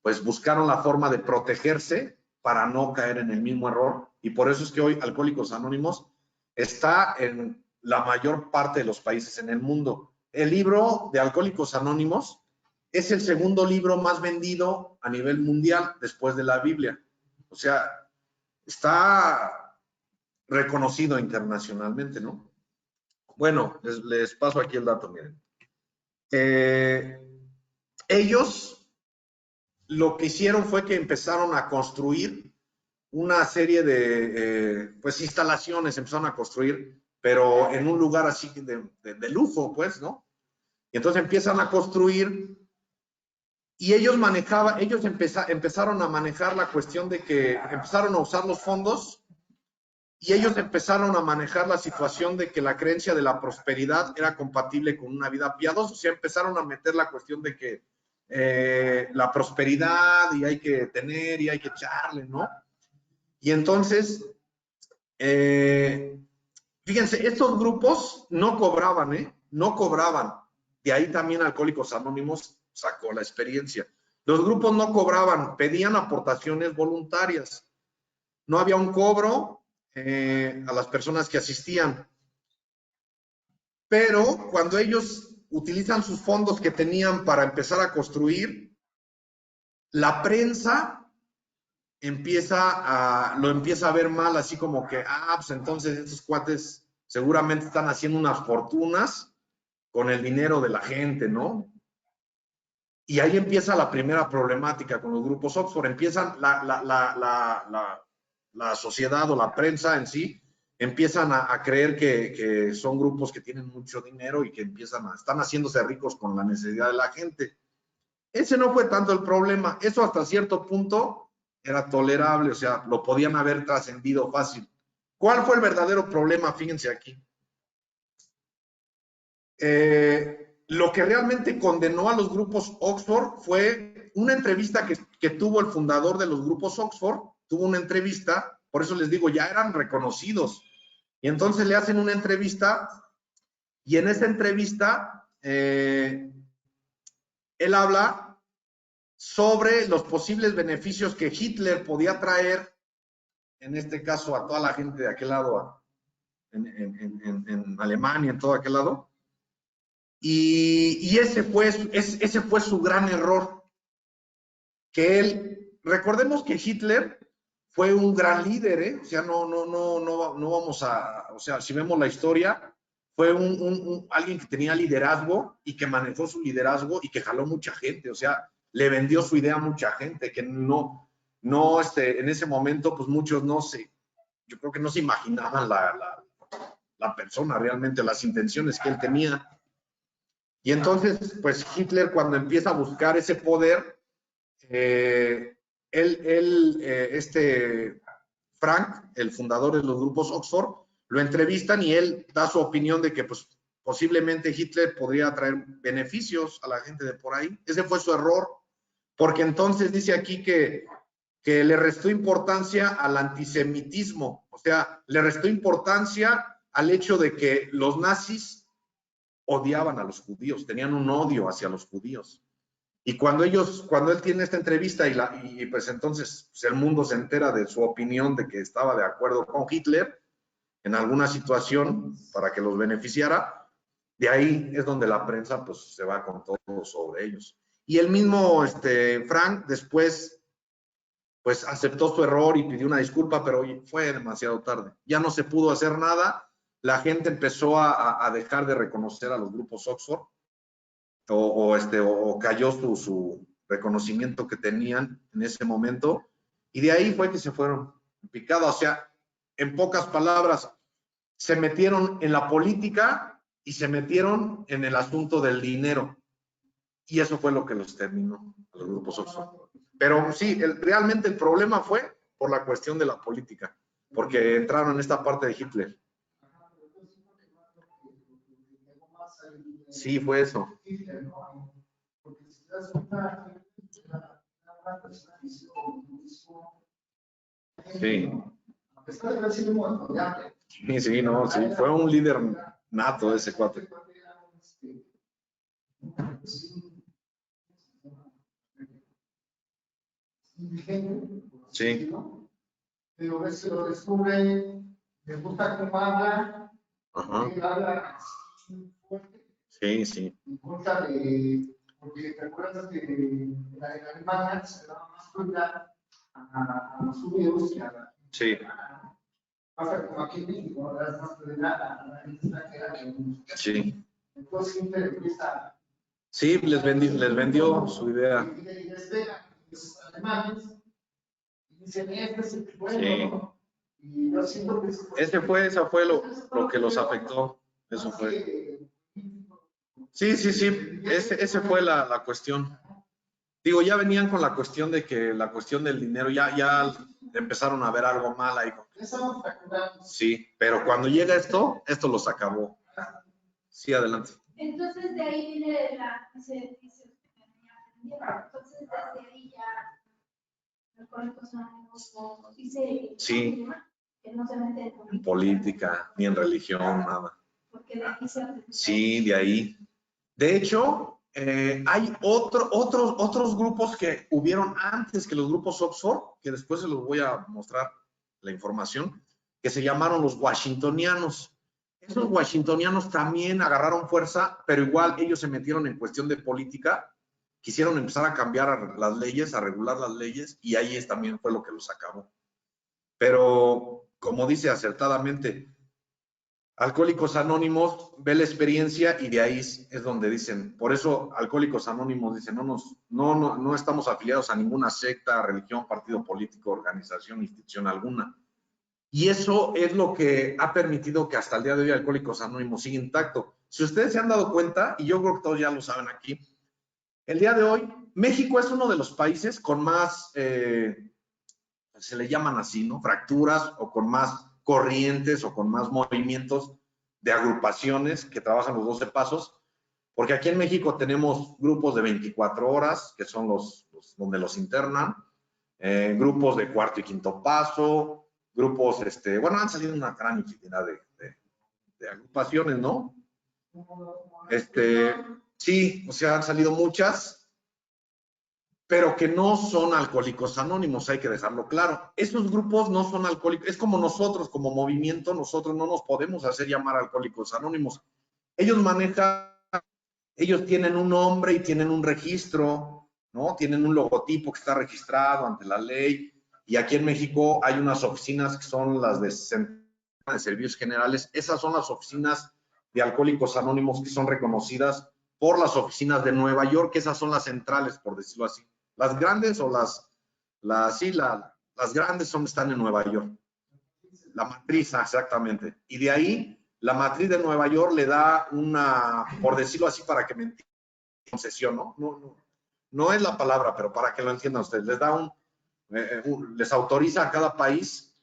pues buscaron la forma de protegerse para no caer en el mismo error y por eso es que hoy Alcohólicos Anónimos está en la mayor parte de los países en el mundo. El libro de Alcohólicos Anónimos es el segundo libro más vendido a nivel mundial después de la Biblia. O sea, está reconocido internacionalmente, ¿no? Bueno, les paso aquí el dato, miren. Ellos lo que hicieron fue que empezaron a construir una serie de pues instalaciones, empezaron a construir, pero en un lugar así de lujo, pues, ¿no? Y entonces empiezan a construir y ellos empezaron a manejar la cuestión de que empezaron a usar los fondos y ellos empezaron a manejar la situación de que la creencia de la prosperidad era compatible con una vida piadosa, o sea, empezaron a meter la cuestión de que la prosperidad y hay que tener y hay que echarle, ¿no? Y entonces, fíjense, estos grupos no cobraban, ¿eh? No cobraban. De ahí también Alcohólicos Anónimos sacó la experiencia. Los grupos no cobraban, pedían aportaciones voluntarias. No había un cobro a las personas que asistían. Pero cuando ellos utilizan sus fondos que tenían para empezar a construir, la prensa lo empieza a ver mal, así como que, pues entonces estos cuates seguramente están haciendo unas fortunas con el dinero de la gente, ¿no? Y ahí empieza la primera problemática con los grupos Oxford. Empiezan la sociedad o la prensa en sí, empiezan a creer que son grupos que tienen mucho dinero y que están haciéndose ricos con la necesidad de la gente. Ese no fue tanto el problema. Eso hasta cierto punto era tolerable, o sea, lo podían haber trascendido fácil. ¿Cuál fue el verdadero problema? Fíjense aquí. Lo que realmente condenó a los grupos Oxford fue una entrevista que tuvo el fundador de los grupos Oxford, tuvo una entrevista, por eso les digo, ya eran reconocidos. Y entonces le hacen una entrevista y en esa entrevista él habla sobre los posibles beneficios que Hitler podía traer, en este caso a toda la gente de aquel lado, en Alemania, en todo aquel lado. Y ese fue su gran error. Que él, recordemos que Hitler fue un gran líder, ¿eh? O sea, no vamos a, o sea, si vemos la historia, fue alguien que tenía liderazgo y que manejó su liderazgo y que jaló mucha gente, o sea, le vendió su idea a mucha gente, que en ese momento, pues muchos yo creo que no se imaginaban la persona realmente, las intenciones que él tenía. Y entonces, pues Hitler cuando empieza a buscar ese poder, Frank, el fundador de los grupos Oxford, lo entrevistan y él da su opinión de que pues, posiblemente Hitler podría traer beneficios a la gente de por ahí. Ese fue su error, porque entonces dice aquí que le restó importancia al antisemitismo, o sea, le restó importancia al hecho de que los nazis odiaban a los judíos, tenían un odio hacia los judíos. Y cuando él tiene esta entrevista y pues entonces pues el mundo se entera de su opinión de que estaba de acuerdo con Hitler en alguna situación para que los beneficiara, de ahí es donde la prensa pues se va con todo sobre ellos. Y el mismo Frank después pues aceptó su error y pidió una disculpa, pero fue demasiado tarde. Ya no se pudo hacer nada. La gente empezó a dejar de reconocer a los grupos Oxford o cayó su reconocimiento que tenían en ese momento y de ahí fue que se fueron picados. O sea, en pocas palabras, se metieron en la política y se metieron en el asunto del dinero y eso fue lo que los terminó a los grupos Oxford. Pero sí, realmente el problema fue por la cuestión de la política, porque entraron en esta parte de Hitler. Sí, fue eso. Sí. Sí, no, sí, fue un líder nato ese cuate. Sí. Pero ves que lo descubre, le gusta cómo habla, habla fuerte. Sí, sí. Porque te acuerdas que en Alemania se daba más prioridad a los judíos que a la. Sí. Pasa como aquí en México, ahora es más prioridad a la gente extranjera que. Sí. Entonces siempre empieza. Sí, les vendió su idea. Y les pega los alemanes y dicen, este es el pueblo. Y yo siento que eso fue lo que los afectó. Eso fue. Sí, ese fue la cuestión. Digo, ya venían con la cuestión de que la cuestión del dinero, ya empezaron a ver algo mal ahí. Sí, pero cuando llega esto los acabó. Sí, adelante. Entonces de ahí viene entonces desde ahí ya alcohólicos anónimos dice sí. Que no se mete en política, ni en religión, nada. Porque de ahí sí, de ahí. De hecho, hay otros grupos que hubieron antes que los grupos Oxford, que después se los voy a mostrar la información, que se llamaron los washingtonianos. Esos washingtonianos también agarraron fuerza, pero igual ellos se metieron en cuestión de política, quisieron empezar a cambiar las leyes, a regular las leyes, y ahí también fue lo que los acabó. Pero, como dice acertadamente, Alcohólicos Anónimos ve la experiencia y de ahí es donde dicen, por eso Alcohólicos Anónimos dicen, no estamos afiliados a ninguna secta, religión, partido político, organización, institución alguna. Y eso es lo que ha permitido que hasta el día de hoy Alcohólicos Anónimos siga intacto. Si ustedes se han dado cuenta, y yo creo que todos ya lo saben aquí, el día de hoy México es uno de los países con más, se le llaman así, ¿no? Fracturas o con más corrientes o con más movimientos de agrupaciones que trabajan los 12 pasos, porque aquí en México tenemos grupos de 24 horas, que son los donde los internan, grupos de cuarto y quinto paso, grupos, bueno, han salido una gran infinidad de agrupaciones, ¿no? Sí, o sea, han salido muchas, pero que no son Alcohólicos Anónimos, hay que dejarlo claro. Esos grupos no son alcohólicos, es como nosotros, como movimiento, nosotros no nos podemos hacer llamar Alcohólicos Anónimos. Ellos tienen un nombre y tienen un registro, ¿no? Tienen un logotipo que está registrado ante la ley, y aquí en México hay unas oficinas que son las de Servicios Generales. Esas son las oficinas de Alcohólicos Anónimos que son reconocidas por las oficinas de Nueva York, que esas son las centrales, por decirlo así. Las grandes o las grandes están en Nueva York. La matriz, exactamente. Y de ahí, la matriz de Nueva York le da una, por decirlo así, para que me entiendan, concesión, ¿no? No es la palabra, pero para que lo entiendan ustedes, les da les autoriza a cada país,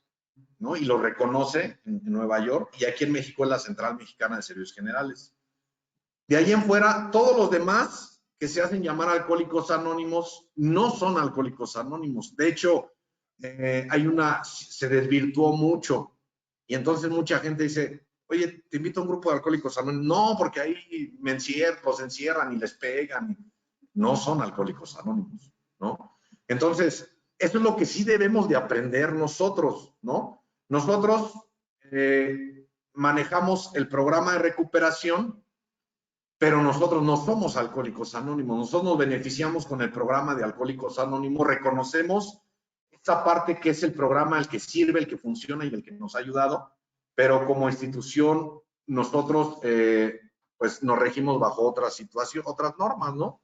¿no? Y lo reconoce en Nueva York, y aquí en México es la Central Mexicana de Servicios Generales. De ahí en fuera, todos los demás que se hacen llamar Alcohólicos Anónimos no son Alcohólicos Anónimos. De hecho, se desvirtuó mucho, y entonces mucha gente dice, oye, te invito a un grupo de Alcohólicos Anónimos. No, porque ahí los encierran y les pegan. No son Alcohólicos Anónimos, ¿no? Entonces, eso es lo que sí debemos de aprender nosotros, ¿no? Nosotros manejamos el programa de recuperación, pero nosotros no somos Alcohólicos Anónimos. Nosotros nos beneficiamos con el programa de Alcohólicos Anónimos, reconocemos esta parte que es el programa, el que sirve, el que funciona y el que nos ha ayudado, pero como institución nosotros pues nos regimos bajo otra situación, otras normas, ¿no?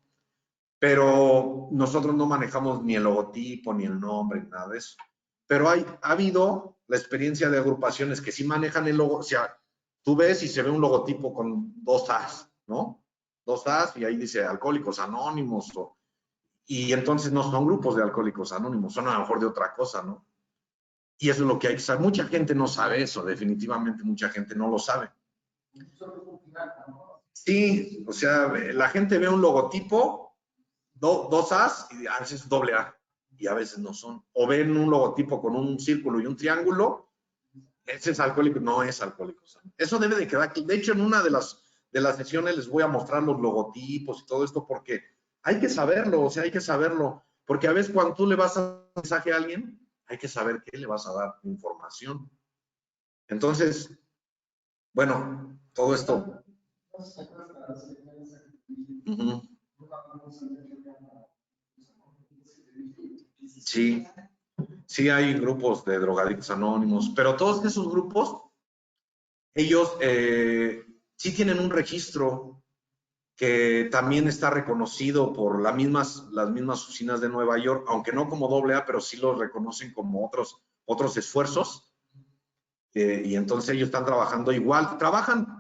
Pero nosotros no manejamos ni el logotipo, ni el nombre, ni nada de eso. Pero ha habido la experiencia de agrupaciones que sí manejan el logo, o sea, tú ves y se ve un logotipo con 2 A's, ¿no? 2 A's y ahí dice Alcohólicos Anónimos, y entonces no son grupos de Alcohólicos Anónimos, son a lo mejor de otra cosa, ¿no? Y eso es lo que hay que saber. Mucha gente no sabe eso, definitivamente mucha gente no lo sabe. Sí, o sea, la gente ve un logotipo, 2 A's, y a veces doble A, y a veces no son. O ven un logotipo con un círculo y un triángulo, ese es alcohólico, no es alcohólico. Eso debe de quedar aquí. De hecho, en una de las sesiones les voy a mostrar los logotipos y todo esto, porque hay que saberlo, o sea, hay que saberlo. Porque a veces cuando tú le vas a dar un mensaje a alguien, hay que saber qué le vas a dar información. Entonces, bueno, todo esto. Sí, sí hay grupos de drogadictos anónimos, pero todos esos grupos, ellos sí tienen un registro que también está reconocido por las mismas oficinas de Nueva York, aunque no como AA, pero sí los reconocen como otros esfuerzos. Y entonces ellos están trabajando igual.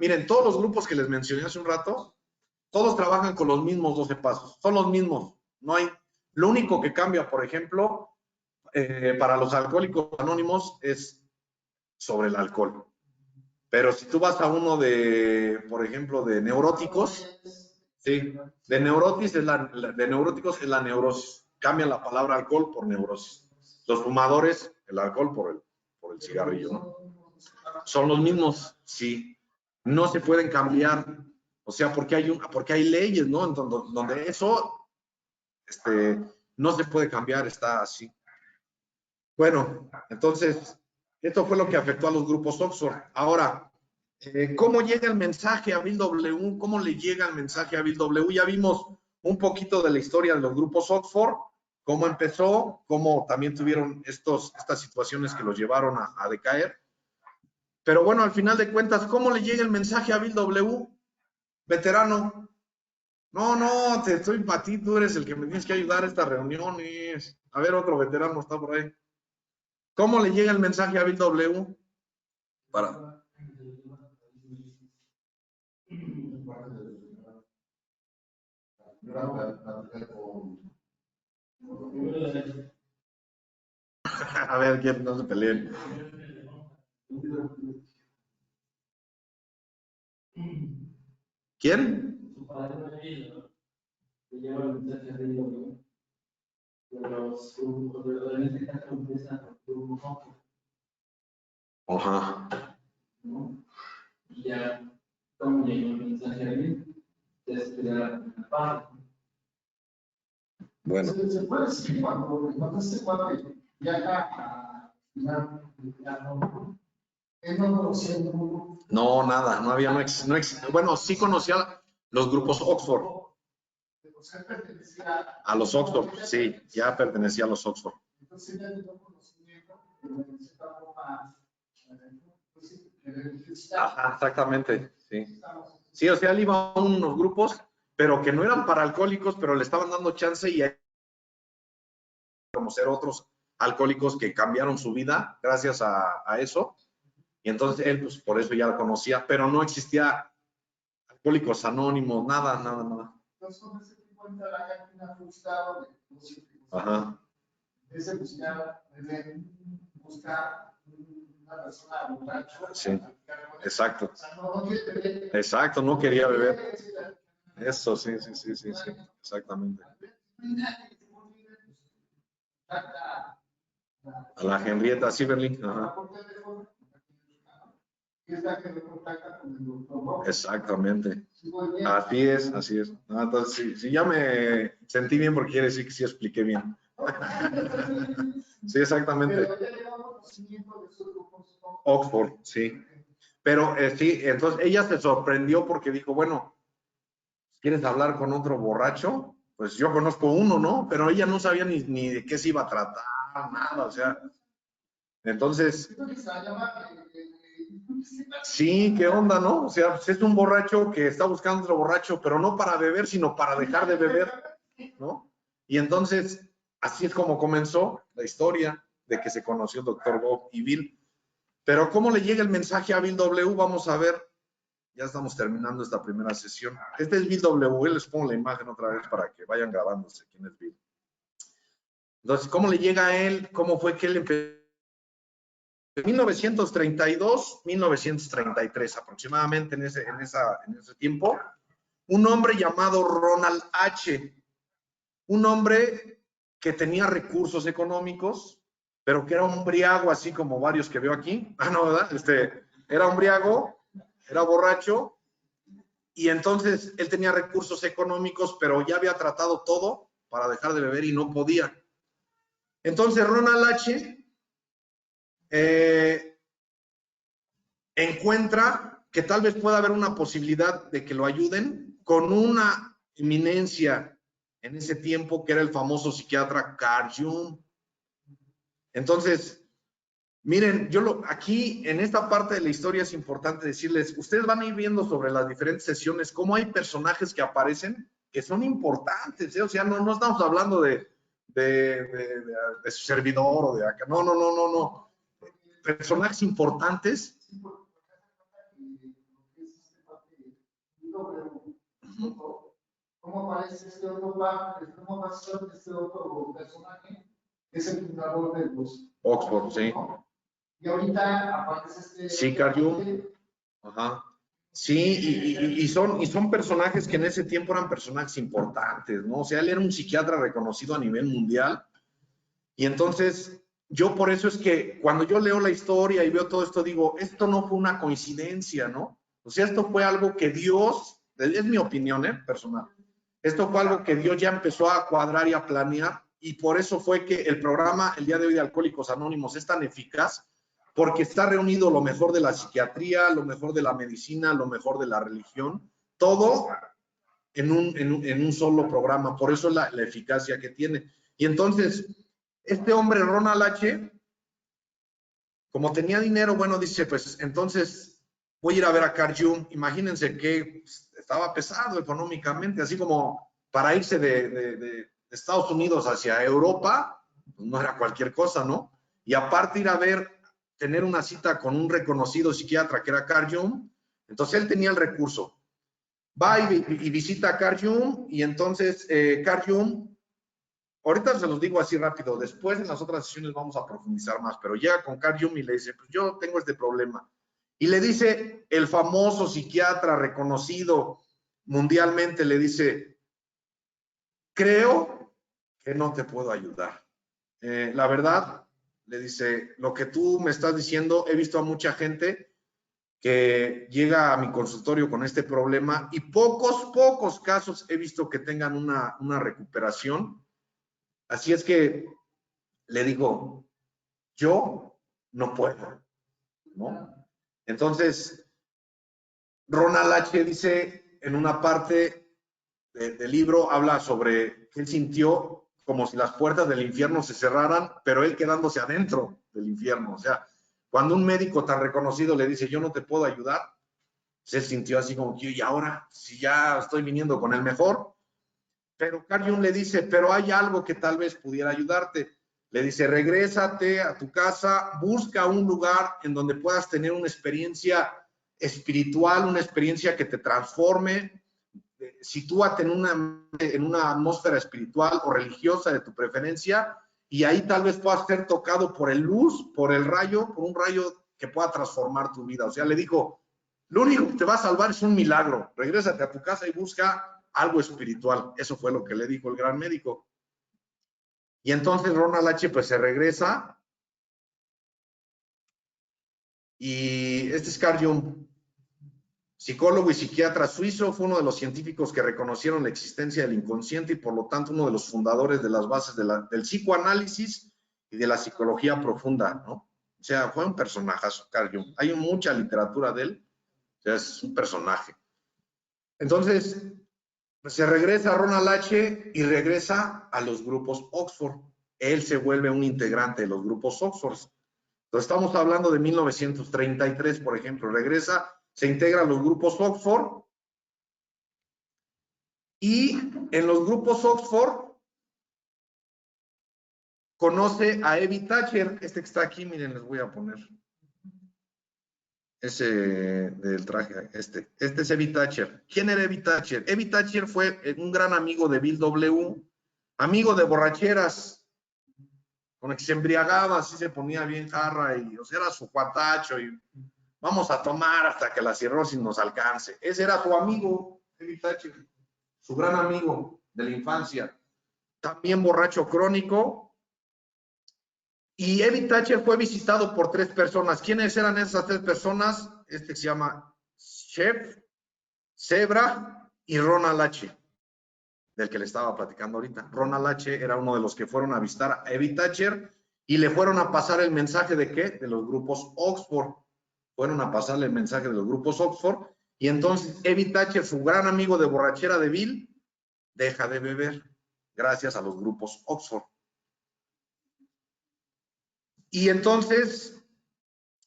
Miren, todos los grupos que les mencioné hace un rato, todos trabajan con los mismos 12 pasos. Son los mismos. No hay, lo único que cambia, por ejemplo, para los alcohólicos anónimos es sobre el alcohol. Pero si tú vas a uno por ejemplo, de neuróticos, sí, de neuróticos es la neurosis. Cambian la palabra alcohol por neurosis. Los fumadores, el alcohol por el cigarrillo, ¿no? Son los mismos, sí. No se pueden cambiar, o sea, porque hay leyes, ¿no? Donde eso no se puede cambiar, está así. Bueno, entonces, esto fue lo que afectó a los grupos Oxford. Ahora, ¿cómo llega el mensaje a Bill W? ¿Cómo le llega el mensaje a Bill W? Ya vimos un poquito de la historia de los grupos Oxford, cómo empezó, cómo también tuvieron estas situaciones que los llevaron a decaer. Pero bueno, al final de cuentas, ¿cómo le llega el mensaje a Bill W? Veterano. No, te estoy para ti, tú eres el que me tienes que ayudar a estas reuniones. A ver, otro veterano está por ahí. ¿Cómo le llega el mensaje a Bill W? Para. A ver, ¿quién no se peleen? ¿Quién? Su padre no es ellos, le lleva el mensaje de ellos, de los grupos, en este caso empieza con grupos, Ajá. ¿no? Y ya, como llegó el mensaje a él, ya se da la primera parte. Bueno. Se puede decir cuando este cuate viaja a final, él no conocía el mundo. No, nada, no había, bueno, sí conocía los grupos Oxford. O sea, pertenecía A los Oxford, sí, ya pertenecía a los Oxford. Entonces ya tenía conocimiento de cierta forma, Ajá, exactamente, sí. Sí, o sea, él iba a unos grupos, pero que no eran para alcohólicos, pero le estaban dando chance y hay conocer otros alcohólicos que cambiaron su vida gracias a eso. Y entonces él, pues por eso ya lo conocía, pero no existía Alcohólicos Anónimos, nada. Entonces, cuando ese tipo entra a la cantina frustrado, Ajá. ese buscar una persona borracha. Sí, exacto. O sea, no quiere beber. Exacto, no quería beber. Eso, sí, exactamente. A la Henrietta Sieberling, ajá. Exactamente. Así es. Ah, entonces, sí, ya me sentí bien porque quiere decir que sí expliqué bien. Sí, exactamente. Oxford, sí. Pero sí, entonces ella se sorprendió porque dijo, bueno, ¿quieres hablar con otro borracho? Pues yo conozco uno, ¿no? Pero ella no sabía ni de qué se iba a tratar, nada, o sea. Entonces, sí, ¿qué onda, no? O sea, pues es un borracho que está buscando otro borracho, pero no para beber, sino para dejar de beber, ¿no? Y entonces, así es como comenzó la historia de que se conoció el doctor Bob y Bill. Pero ¿cómo le llega el mensaje a Bill W? Vamos a ver. Ya estamos terminando esta primera sesión. Este es Bill W. Les pongo la imagen otra vez para que vayan grabándose quién es Bill. Entonces, ¿cómo le llega a él? ¿Cómo fue que él empezó? En 1932, 1933 aproximadamente en ese tiempo, un hombre llamado Ronald H., un hombre que tenía recursos económicos, pero que era un briago, así como varios que veo aquí. Ah, no, ¿verdad? Era un briago, era borracho, y entonces él tenía recursos económicos, pero ya había tratado todo para dejar de beber y no podía. Entonces Ronald H. Encuentra que tal vez pueda haber una posibilidad de que lo ayuden con una eminencia en ese tiempo, que era el famoso psiquiatra Carl Jung. Entonces, miren, aquí en esta parte de la historia es importante decirles, ustedes van a ir viendo sobre las diferentes sesiones cómo hay personajes que aparecen que son importantes, ¿eh? O sea, no estamos hablando de su servidor o de acá, no. Personajes importantes. ¿Cómo aparece este otro personaje? Es el fundador de los Oxford, sí. Y ahorita aparece Sí, Carl Jung. Ajá. Sí, y son personajes que en ese tiempo eran personajes importantes, ¿no? O sea, él era un psiquiatra reconocido a nivel mundial. Y entonces, yo por eso es que cuando yo leo la historia y veo todo esto, digo, esto no fue una coincidencia, ¿no? O sea, esto fue algo que Dios, es mi opinión, personal, esto fue algo que Dios ya empezó a cuadrar y a planear, y por eso fue que el programa el día de hoy de Alcohólicos Anónimos es tan eficaz, porque está reunido lo mejor de la psiquiatría, lo mejor de la medicina, lo mejor de la religión, todo en un solo programa. Por eso la eficacia que tiene. Y entonces, este hombre, Ronald H., como tenía dinero, bueno, dice, pues entonces voy a ir a ver a Carl Jung. Imagínense que estaba pesado económicamente, así como para irse de Estados Unidos hacia Europa, pues no era cualquier cosa, ¿no? Y aparte ir a ver, tener una cita con un reconocido psiquiatra que era Carl Jung, entonces él tenía el recurso. Va y visita a Carl Jung, y entonces Carl Jung, ahorita se los digo así rápido, después en las otras sesiones vamos a profundizar más, pero llega con Carl Jung y le dice, pues yo tengo este problema. Y le dice el famoso psiquiatra reconocido mundialmente, le dice, creo que no te puedo ayudar. La verdad, le dice, lo que tú me estás diciendo, he visto a mucha gente que llega a mi consultorio con este problema y pocos casos he visto que tengan una recuperación. Así es que le digo, yo no puedo, ¿no? Entonces, Ronald H. dice en una parte del libro, habla sobre que él sintió como si las puertas del infierno se cerraran, pero él quedándose adentro del infierno. O sea, cuando un médico tan reconocido le dice, yo no te puedo ayudar, se sintió así como que, y ahora, si ya estoy viniendo con el mejor. Pero Carl Jung le dice, pero hay algo que tal vez pudiera ayudarte. Le dice, regrésate a tu casa, busca un lugar en donde puedas tener una experiencia espiritual, una experiencia que te transforme, sitúate en una atmósfera espiritual o religiosa de tu preferencia, y ahí tal vez puedas ser tocado por el luz, por el rayo, por un rayo que pueda transformar tu vida. O sea, le dijo, lo único que te va a salvar es un milagro. Regrésate a tu casa y busca algo espiritual. Eso fue lo que le dijo el gran médico. Y entonces Ronald H. pues se regresa, y este es Carl Jung, psicólogo y psiquiatra suizo, fue uno de los científicos que reconocieron la existencia del inconsciente y por lo tanto uno de los fundadores de las bases del psicoanálisis y de la psicología profunda, ¿no? O sea, fue un personajazo, Carl Jung. Hay mucha literatura de él, o sea, es un personaje. Entonces, se regresa a Ronald H. y regresa a los grupos Oxford. Él se vuelve un integrante de los grupos Oxford. Entonces, estamos hablando de 1933, por ejemplo. Regresa, se integra a los grupos Oxford, y en los grupos Oxford conoce a Evie Thatcher. Este que está aquí, miren, les voy a poner ese del traje, este es Evie Thatcher. ¿Quién era Evie Thatcher? Evie Thatcher fue un gran amigo de Bill W., amigo de borracheras, con el que se embriagaba, así se ponía bien jarra, y o sea, era su cuatacho, y vamos a tomar hasta que la cirrosis nos alcance. Ese era su amigo, Evie Thatcher, su gran amigo de la infancia. También borracho crónico. Y Evie Thatcher fue visitado por 3 personas. ¿Quiénes eran esas 3 personas? Este que se llama Chef, Zebra y Ronald H., del que le estaba platicando ahorita. Ronald H. era uno de los que fueron a visitar a Evie Thatcher y le fueron a pasar el mensaje de ¿qué? De los grupos Oxford. Fueron a pasarle el mensaje de los grupos Oxford, y entonces Evie Thatcher, su gran amigo de borrachera de Bill, deja de beber gracias a los grupos Oxford. Y entonces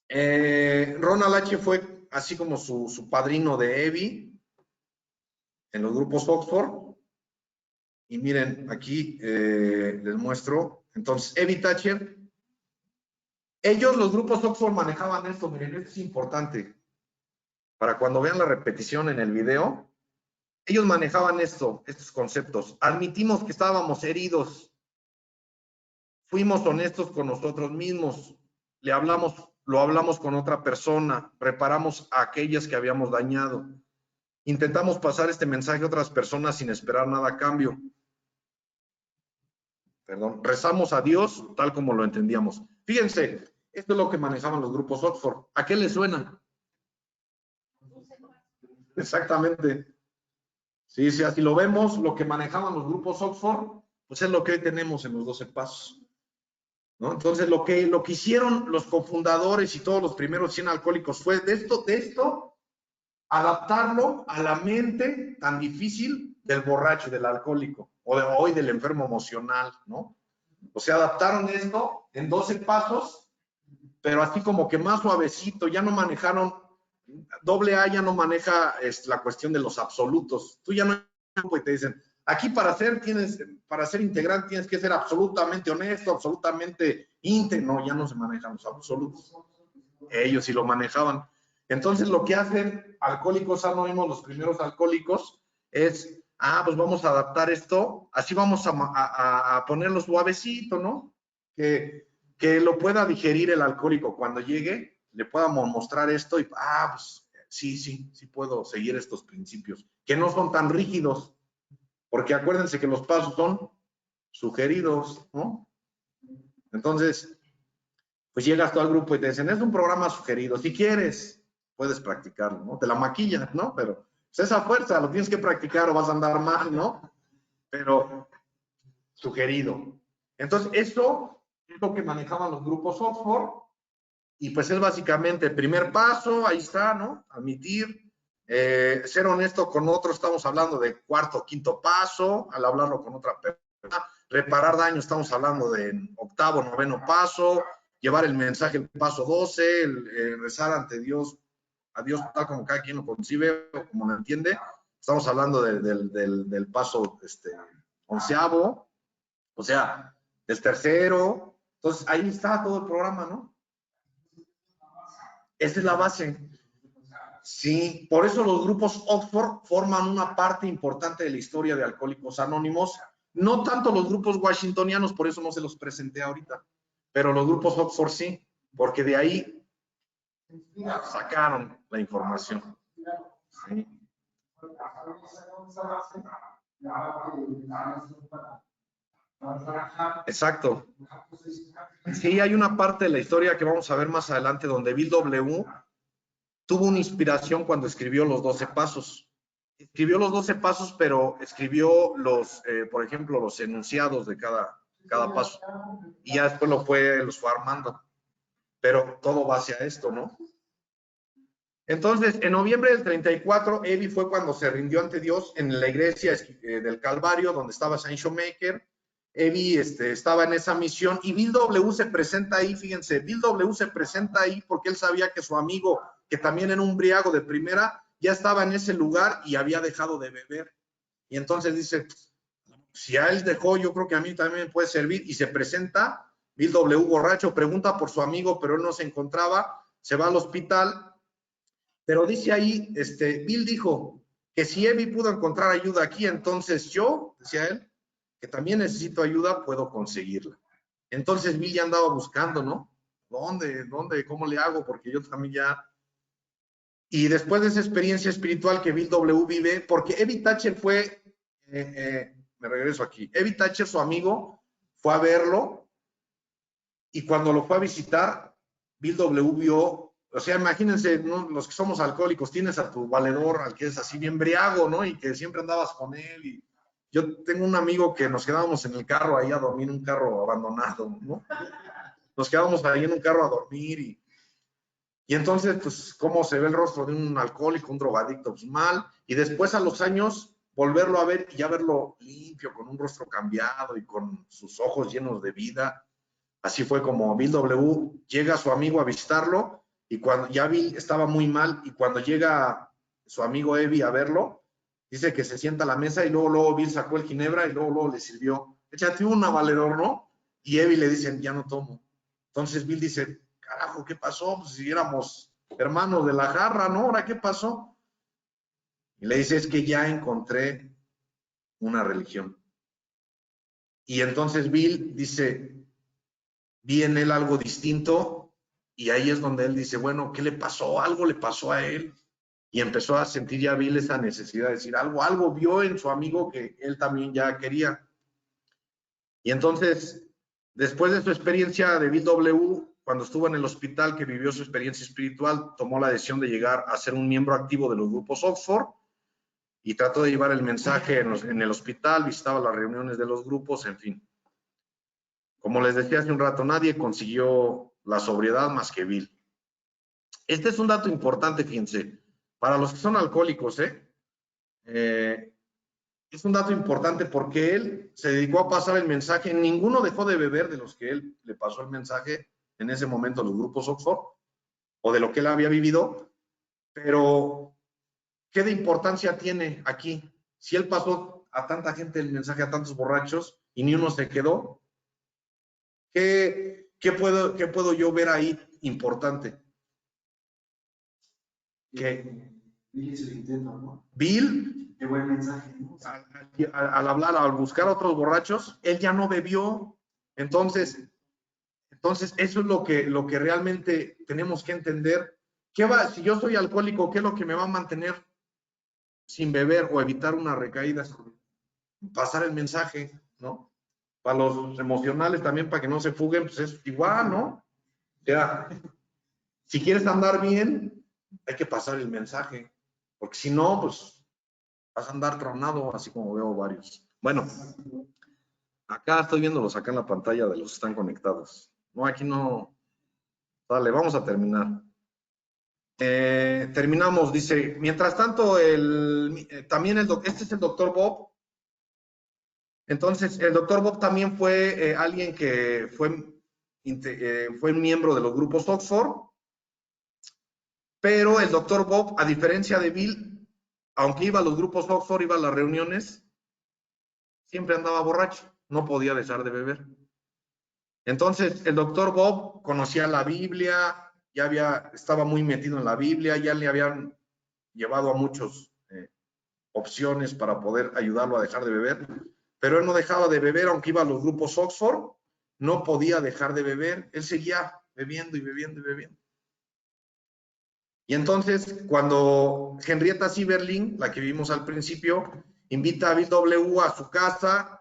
Ronald H. fue así como su padrino de Evie en los grupos Oxford. Y miren, aquí les muestro. Entonces, Evie Thatcher, ellos, los grupos Oxford, manejaban esto. Miren, esto es importante. Para cuando vean la repetición en el video, ellos manejaban estos conceptos. Admitimos que estábamos heridos. Fuimos honestos con nosotros mismos. Lo hablamos con otra persona. Reparamos a aquellas que habíamos dañado. Intentamos pasar este mensaje a otras personas sin esperar nada a cambio. Perdón, rezamos a Dios tal como lo entendíamos. Fíjense, esto es lo que manejaban los grupos Oxford. ¿A qué les suena? Exactamente. Sí, sí, así lo vemos, lo que manejaban los grupos Oxford, pues es lo que hoy tenemos en los 12 pasos, ¿no? Entonces, lo que hicieron los cofundadores y todos los primeros 100 alcohólicos fue de esto, adaptarlo a la mente tan difícil del borracho, del alcohólico, o de hoy del enfermo emocional, ¿no? O sea, adaptaron esto en 12 pasos pero así como que más suavecito, ya no manejaron, AA ya no maneja la cuestión de los absolutos. Tú ya no, pues te dicen, aquí para ser integrante tienes que ser absolutamente honesto, absolutamente íntegro. No, ya no se manejan los absolutos. Ellos sí lo manejaban. Entonces lo que hacen Alcohólicos Anónimos, los primeros alcohólicos, es, pues vamos a adaptar esto, así vamos a ponerlo suavecito, ¿no? Que lo pueda digerir el alcohólico cuando llegue, le podamos mostrar esto y, pues sí puedo seguir estos principios, que no son tan rígidos, porque acuérdense que los pasos son sugeridos, ¿no? Entonces, pues llegas tú al grupo y te dicen, es un programa sugerido, si quieres, puedes practicarlo, ¿no? Te la maquillan, ¿no? Pero pues esa fuerza lo tienes que practicar o vas a andar mal, ¿no? Pero sugerido. Entonces, eso es lo que manejaban los grupos Oxford y pues es básicamente el primer paso, ahí está, ¿no? Admitir, ser honesto con otro, estamos hablando de cuarto, quinto paso, al hablarlo con otra persona, reparar daño, estamos hablando de octavo, noveno paso, llevar el mensaje, el paso 12, rezar ante Dios, a Dios tal como cada quien lo concibe o como lo entiende, estamos hablando del paso onceavo, o sea, del tercero, entonces ahí está todo el programa, ¿no? Esa es la base. Sí, por eso los grupos Oxford forman una parte importante de la historia de Alcohólicos Anónimos, no tanto los grupos washingtonianos, por eso no se los presenté ahorita, pero los grupos Oxford sí, porque de ahí sacaron la información. Sí. Exacto. Sí, hay una parte de la historia que vamos a ver más adelante donde Bill W. tuvo una inspiración cuando escribió los 12 pasos. Escribió los 12 pasos, pero escribió por ejemplo, los enunciados de cada paso. Y ya después los fue armando. Pero todo va hacia esto, ¿no? Entonces, en noviembre del 34, Evie fue cuando se rindió ante Dios en la iglesia del Calvario, donde estaba Saint Shoemaker. Evie estaba en esa misión y Bill W. se presenta ahí, fíjense, Bill W. se presenta ahí porque él sabía que su amigo, que también era un briago de primera, ya estaba en ese lugar y había dejado de beber. Y entonces dice, si a él dejó, yo creo que a mí también me puede servir. Y se presenta, Bill W. borracho, pregunta por su amigo, pero él no se encontraba, se va al hospital. Pero dice ahí, Bill dijo que si Evie pudo encontrar ayuda aquí, entonces yo, decía él, que también necesito ayuda, puedo conseguirla. Entonces Bill ya andaba buscando, ¿no? ¿Dónde? ¿Cómo le hago? Porque yo también ya... Y después de esa experiencia espiritual que Bill W. vive, porque Evie Thatcher fue, me regreso aquí, Evie Thatcher, su amigo, fue a verlo y cuando lo fue a visitar, Bill W. vio... O sea, imagínense, ¿no? Los que somos alcohólicos, tienes a tu valedor, al que es así bien briago, ¿no? Y que siempre andabas con él. Y yo tengo un amigo que nos quedábamos en el carro ahí a dormir, un carro abandonado, ¿no? Nos quedábamos ahí en un carro a dormir y entonces, pues, ¿cómo se ve el rostro de un alcohólico, un drogadicto? Pues mal. Y después a los años, volverlo a ver y ya verlo limpio, con un rostro cambiado y con sus ojos llenos de vida. Así fue como Bill W. llega a su amigo a visitarlo. Y cuando ya Bill estaba muy mal y cuando llega su amigo Evie a verlo, dice que se sienta a la mesa y luego Bill sacó el ginebra y luego le sirvió, échate una, valedor, ¿no? Y Evie le dicen, ya no tomo. Entonces Bill dice, carajo, ¿qué pasó? Pues si éramos hermanos de la jarra, ¿no? ¿Ahora qué pasó? Y le dice, es que ya encontré una religión. Y entonces Bill dice, vi en él algo distinto. Y ahí es donde él dice, bueno, ¿qué le pasó? Algo le pasó a él. Y empezó a sentir ya Bill esa necesidad de decir algo vio en su amigo que él también ya quería. Y entonces, después de su experiencia de Bill W., cuando estuvo en el hospital, que vivió su experiencia espiritual, tomó la decisión de llegar a ser un miembro activo de los grupos Oxford y trató de llevar el mensaje en el hospital, visitaba las reuniones de los grupos, en fin. Como les decía hace un rato, nadie consiguió la sobriedad más que Bill. Este es un dato importante, fíjense, para los que son alcohólicos, es un dato importante porque él se dedicó a pasar el mensaje, ninguno dejó de beber de los que él le pasó el mensaje, en ese momento los grupos Oxford, o de lo que él había vivido, pero ¿qué de importancia tiene aquí? Si él pasó a tanta gente el mensaje, a tantos borrachos, y ni uno se quedó, ¿qué puedo yo ver ahí importante? Que Bill hizo el intento, ¿no? Bill, Qué buen mensaje, ¿no? al hablar, al buscar a otros borrachos, él ya no bebió. Entonces eso es lo que realmente tenemos que entender. Si yo soy alcohólico, ¿qué es lo que me va a mantener sin beber o evitar una recaída? Pasar el mensaje, ¿no? Para los emocionales también, para que no se fuguen, pues es igual, ¿no? O sea, si quieres andar bien, hay que pasar el mensaje, porque si no, pues vas a andar tronado, así como veo varios. Bueno, acá estoy viéndolos acá en la pantalla de los que están conectados. No, aquí no. Dale, vamos a terminar. Terminamos, dice, mientras tanto, también este es el doctor Bob. Entonces, el doctor Bob también fue alguien que fue miembro de los grupos Oxford, pero el doctor Bob, a diferencia de Bill, aunque iba a los grupos Oxford, iba a las reuniones, siempre andaba borracho, no podía dejar de beber. Entonces, el doctor Bob conocía la Biblia, estaba muy metido en la Biblia, ya le habían llevado a muchas opciones para poder ayudarlo a dejar de beber, pero él no dejaba de beber, aunque iba a los grupos Oxford, no podía dejar de beber, él seguía bebiendo y bebiendo y bebiendo. Y entonces, cuando Henrietta Sieberling, la que vimos al principio, invita a Bill W. a su casa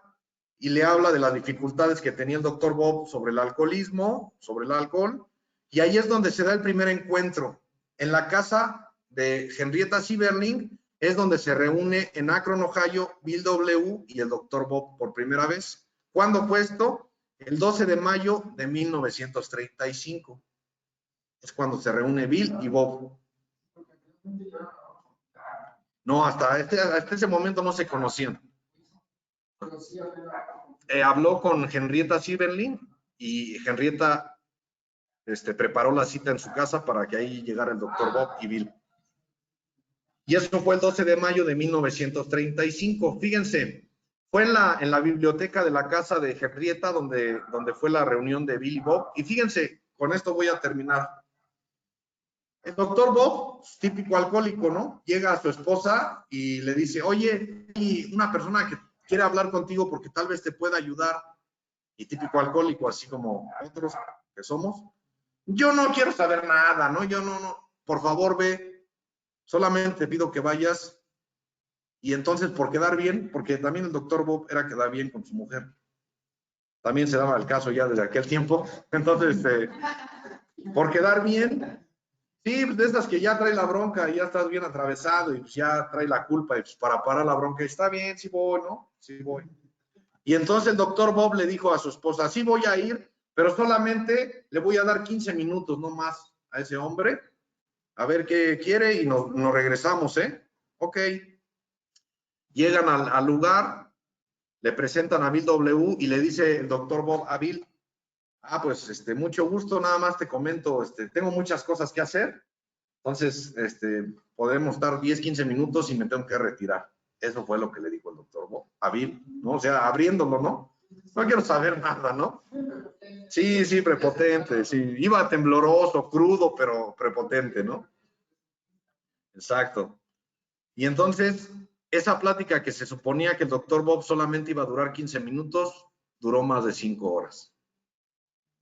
y le habla de las dificultades que tenía el doctor Bob sobre el alcoholismo, sobre el alcohol, y ahí es donde se da el primer encuentro. En la casa de Henrietta Sieberling es donde se reúne en Akron, Ohio, Bill W. y el doctor Bob por primera vez. ¿Cuándo fue esto? El 12 de mayo de 1935. Es cuando se reúne Bill y Bob. No, hasta ese momento no se conocían. Habló con Henrietta Sieberling y Henrietta preparó la cita en su casa para que ahí llegara el doctor Bob y Bill. Y eso fue el 12 de mayo de 1935. Fíjense, fue en la biblioteca de la casa de Henrietta donde fue la reunión de Bill y Bob. Y fíjense, con esto voy a terminar. El doctor Bob, típico alcohólico, ¿no? Llega a su esposa y le dice, oye, hay una persona que quiere hablar contigo porque tal vez te pueda ayudar. Y típico alcohólico, así como otros que somos. Yo no quiero saber nada, ¿no? Yo no. Por favor, ve. Solamente pido que vayas. Y entonces, por quedar bien, porque también el doctor Bob era quedar bien con su mujer. También se daba el caso ya desde aquel tiempo. Entonces, por quedar bien. Sí, pues de esas que ya trae la bronca y ya estás bien atravesado y pues ya trae la culpa y pues para parar la bronca, está bien, sí voy, ¿no? Sí voy. Y entonces el doctor Bob le dijo a su esposa, sí voy a ir, pero solamente le voy a dar 15 minutos, no más, a ese hombre, a ver qué quiere y nos regresamos, ¿eh? Ok. Llegan al lugar, le presentan a Bill W. y le dice el doctor Bob a Bill, pues mucho gusto, nada más te comento, tengo muchas cosas que hacer, entonces podemos estar 10, 15 minutos y me tengo que retirar. Eso fue lo que le dijo el doctor Bob a Bill, ¿no? O sea, abriéndolo, ¿no? No quiero saber nada, ¿no? Sí, prepotente, sí. Iba tembloroso, crudo, pero prepotente, ¿no? Exacto. Y entonces, esa plática que se suponía que el doctor Bob solamente iba a durar 15 minutos, duró más de 5 horas.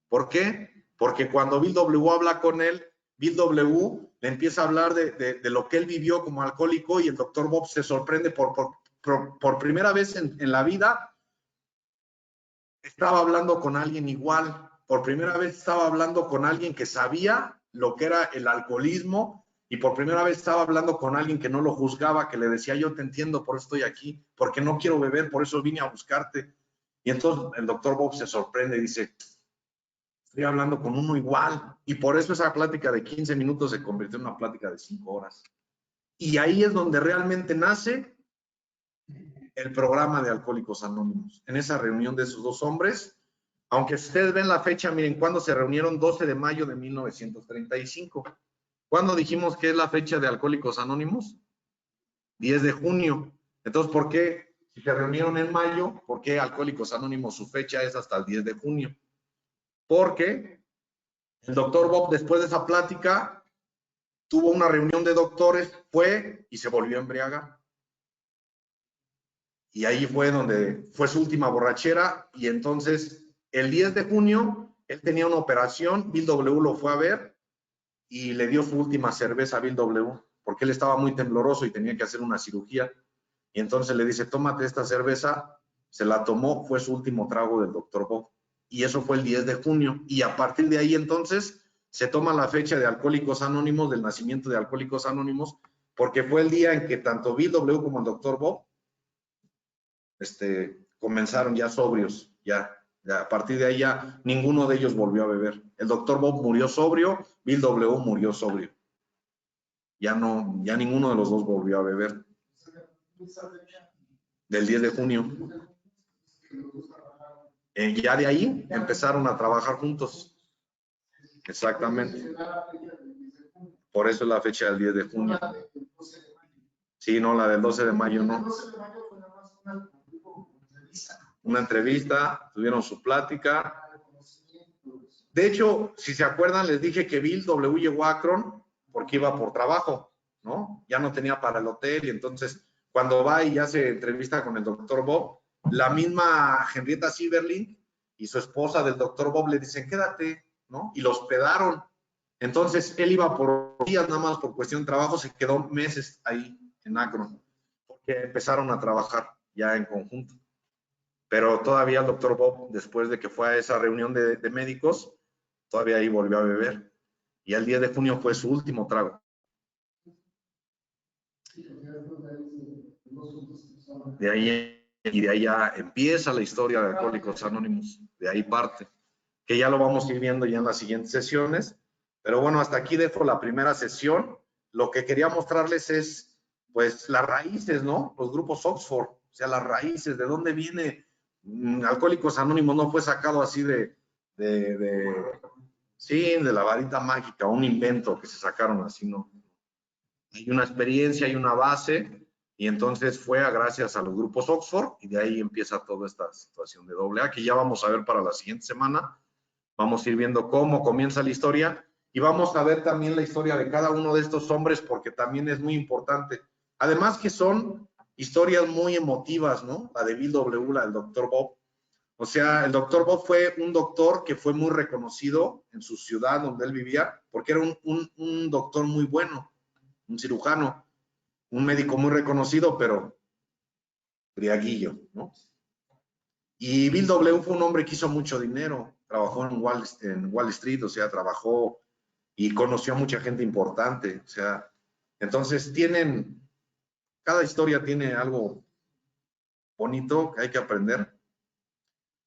¿Por qué? Porque cuando Bill W. habla con él, Bill W. le empieza a hablar de lo que él vivió como alcohólico y el doctor Bob se sorprende por primera vez en la vida. Estaba hablando con alguien igual. Por primera vez estaba hablando con alguien que sabía lo que era el alcoholismo y por primera vez estaba hablando con alguien que no lo juzgaba, que le decía, yo te entiendo, por eso estoy aquí, porque no quiero beber, por eso vine a buscarte. Y entonces el doctor Bob se sorprende y dice, estoy hablando con uno igual. Y por eso esa plática de 15 minutos se convirtió en una plática de 5 horas. Y ahí es donde realmente nace el programa de Alcohólicos Anónimos. En esa reunión de esos dos hombres, Aunque ustedes ven la fecha, miren, ¿cuándo se reunieron? 12 de mayo de 1935. ¿Cuándo dijimos que es la fecha de Alcohólicos Anónimos? 10 de junio. Entonces, ¿por qué? Si se reunieron en mayo, ¿por qué Alcohólicos Anónimos su fecha es hasta el 10 de junio? Porque el doctor Bob, después de esa plática, tuvo una reunión de doctores, fue y se volvió a embriagar. Y ahí fue donde fue su última borrachera. Y entonces, el 10 de junio, él tenía una operación, Bill W. lo fue a ver y le dio su última cerveza a Bill W., porque él estaba muy tembloroso y tenía que hacer una cirugía. Y entonces le dice, tómate esta cerveza. Se la tomó, fue su último trago del doctor Bob. Y eso fue el 10 de junio. Y a partir de ahí entonces se toma la fecha de Alcohólicos Anónimos, del nacimiento de Alcohólicos Anónimos, porque fue el día en que tanto Bill W. como el doctor Bob comenzaron ya sobrios. Ya a partir de ahí ya ninguno de ellos volvió a beber. El doctor Bob murió sobrio, Bill W. murió sobrio. Ya ninguno de los dos volvió a beber. Del 10 de junio. Ya de ahí empezaron a trabajar juntos. Exactamente. Por eso es la fecha del 10 de junio. Sí, no, la del 12 de mayo no. Una entrevista, tuvieron su plática. De hecho, si se acuerdan, les dije que Bill W. llegó a Akron porque iba por trabajo, ¿no? Ya no tenía para el hotel y entonces cuando va y ya se entrevista con el doctor Bob, la misma Henrietta Sieberling y su esposa del doctor Bob le dicen, quédate, ¿no? Y lo hospedaron. Entonces, él iba por días nada más por cuestión de trabajo, se quedó meses ahí en Akron, porque empezaron a trabajar ya en conjunto. Pero todavía el doctor Bob, después de que fue a esa reunión de médicos, todavía ahí volvió a beber. Y el 10 de junio fue su último trago. De ahí ya empieza la historia de Alcohólicos Anónimos. De ahí parte. Que ya lo vamos a ir viendo ya en las siguientes sesiones. Pero bueno, hasta aquí dejo la primera sesión. Lo que quería mostrarles es, pues, las raíces, ¿no? Los grupos Oxford. O sea, las raíces, de dónde viene. Alcohólicos Anónimos no fue sacado así sí, de la varita mágica, un invento que se sacaron así, ¿no? Hay una experiencia, hay una base, y entonces fue gracias a los grupos Oxford, y de ahí empieza toda esta situación de AA, que ya vamos a ver para la siguiente semana. Vamos a ir viendo cómo comienza la historia, y vamos a ver también la historia de cada uno de estos hombres, porque también es muy importante. Además que son historias muy emotivas, ¿no? La de Bill W., la del doctor Bob. O sea, el doctor Bob fue un doctor que fue muy reconocido en su ciudad donde él vivía, porque era un doctor muy bueno, un cirujano, un médico muy reconocido, pero briaguillo, ¿no? Y Bill W. fue un hombre que hizo mucho dinero, trabajó en Wall Street, o sea, trabajó y conoció a mucha gente importante, o sea, entonces cada historia tiene algo bonito que hay que aprender.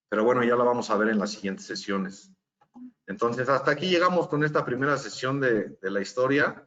Pero bueno, ya la vamos a ver en las siguientes sesiones. Entonces, hasta aquí llegamos con esta primera sesión de la historia.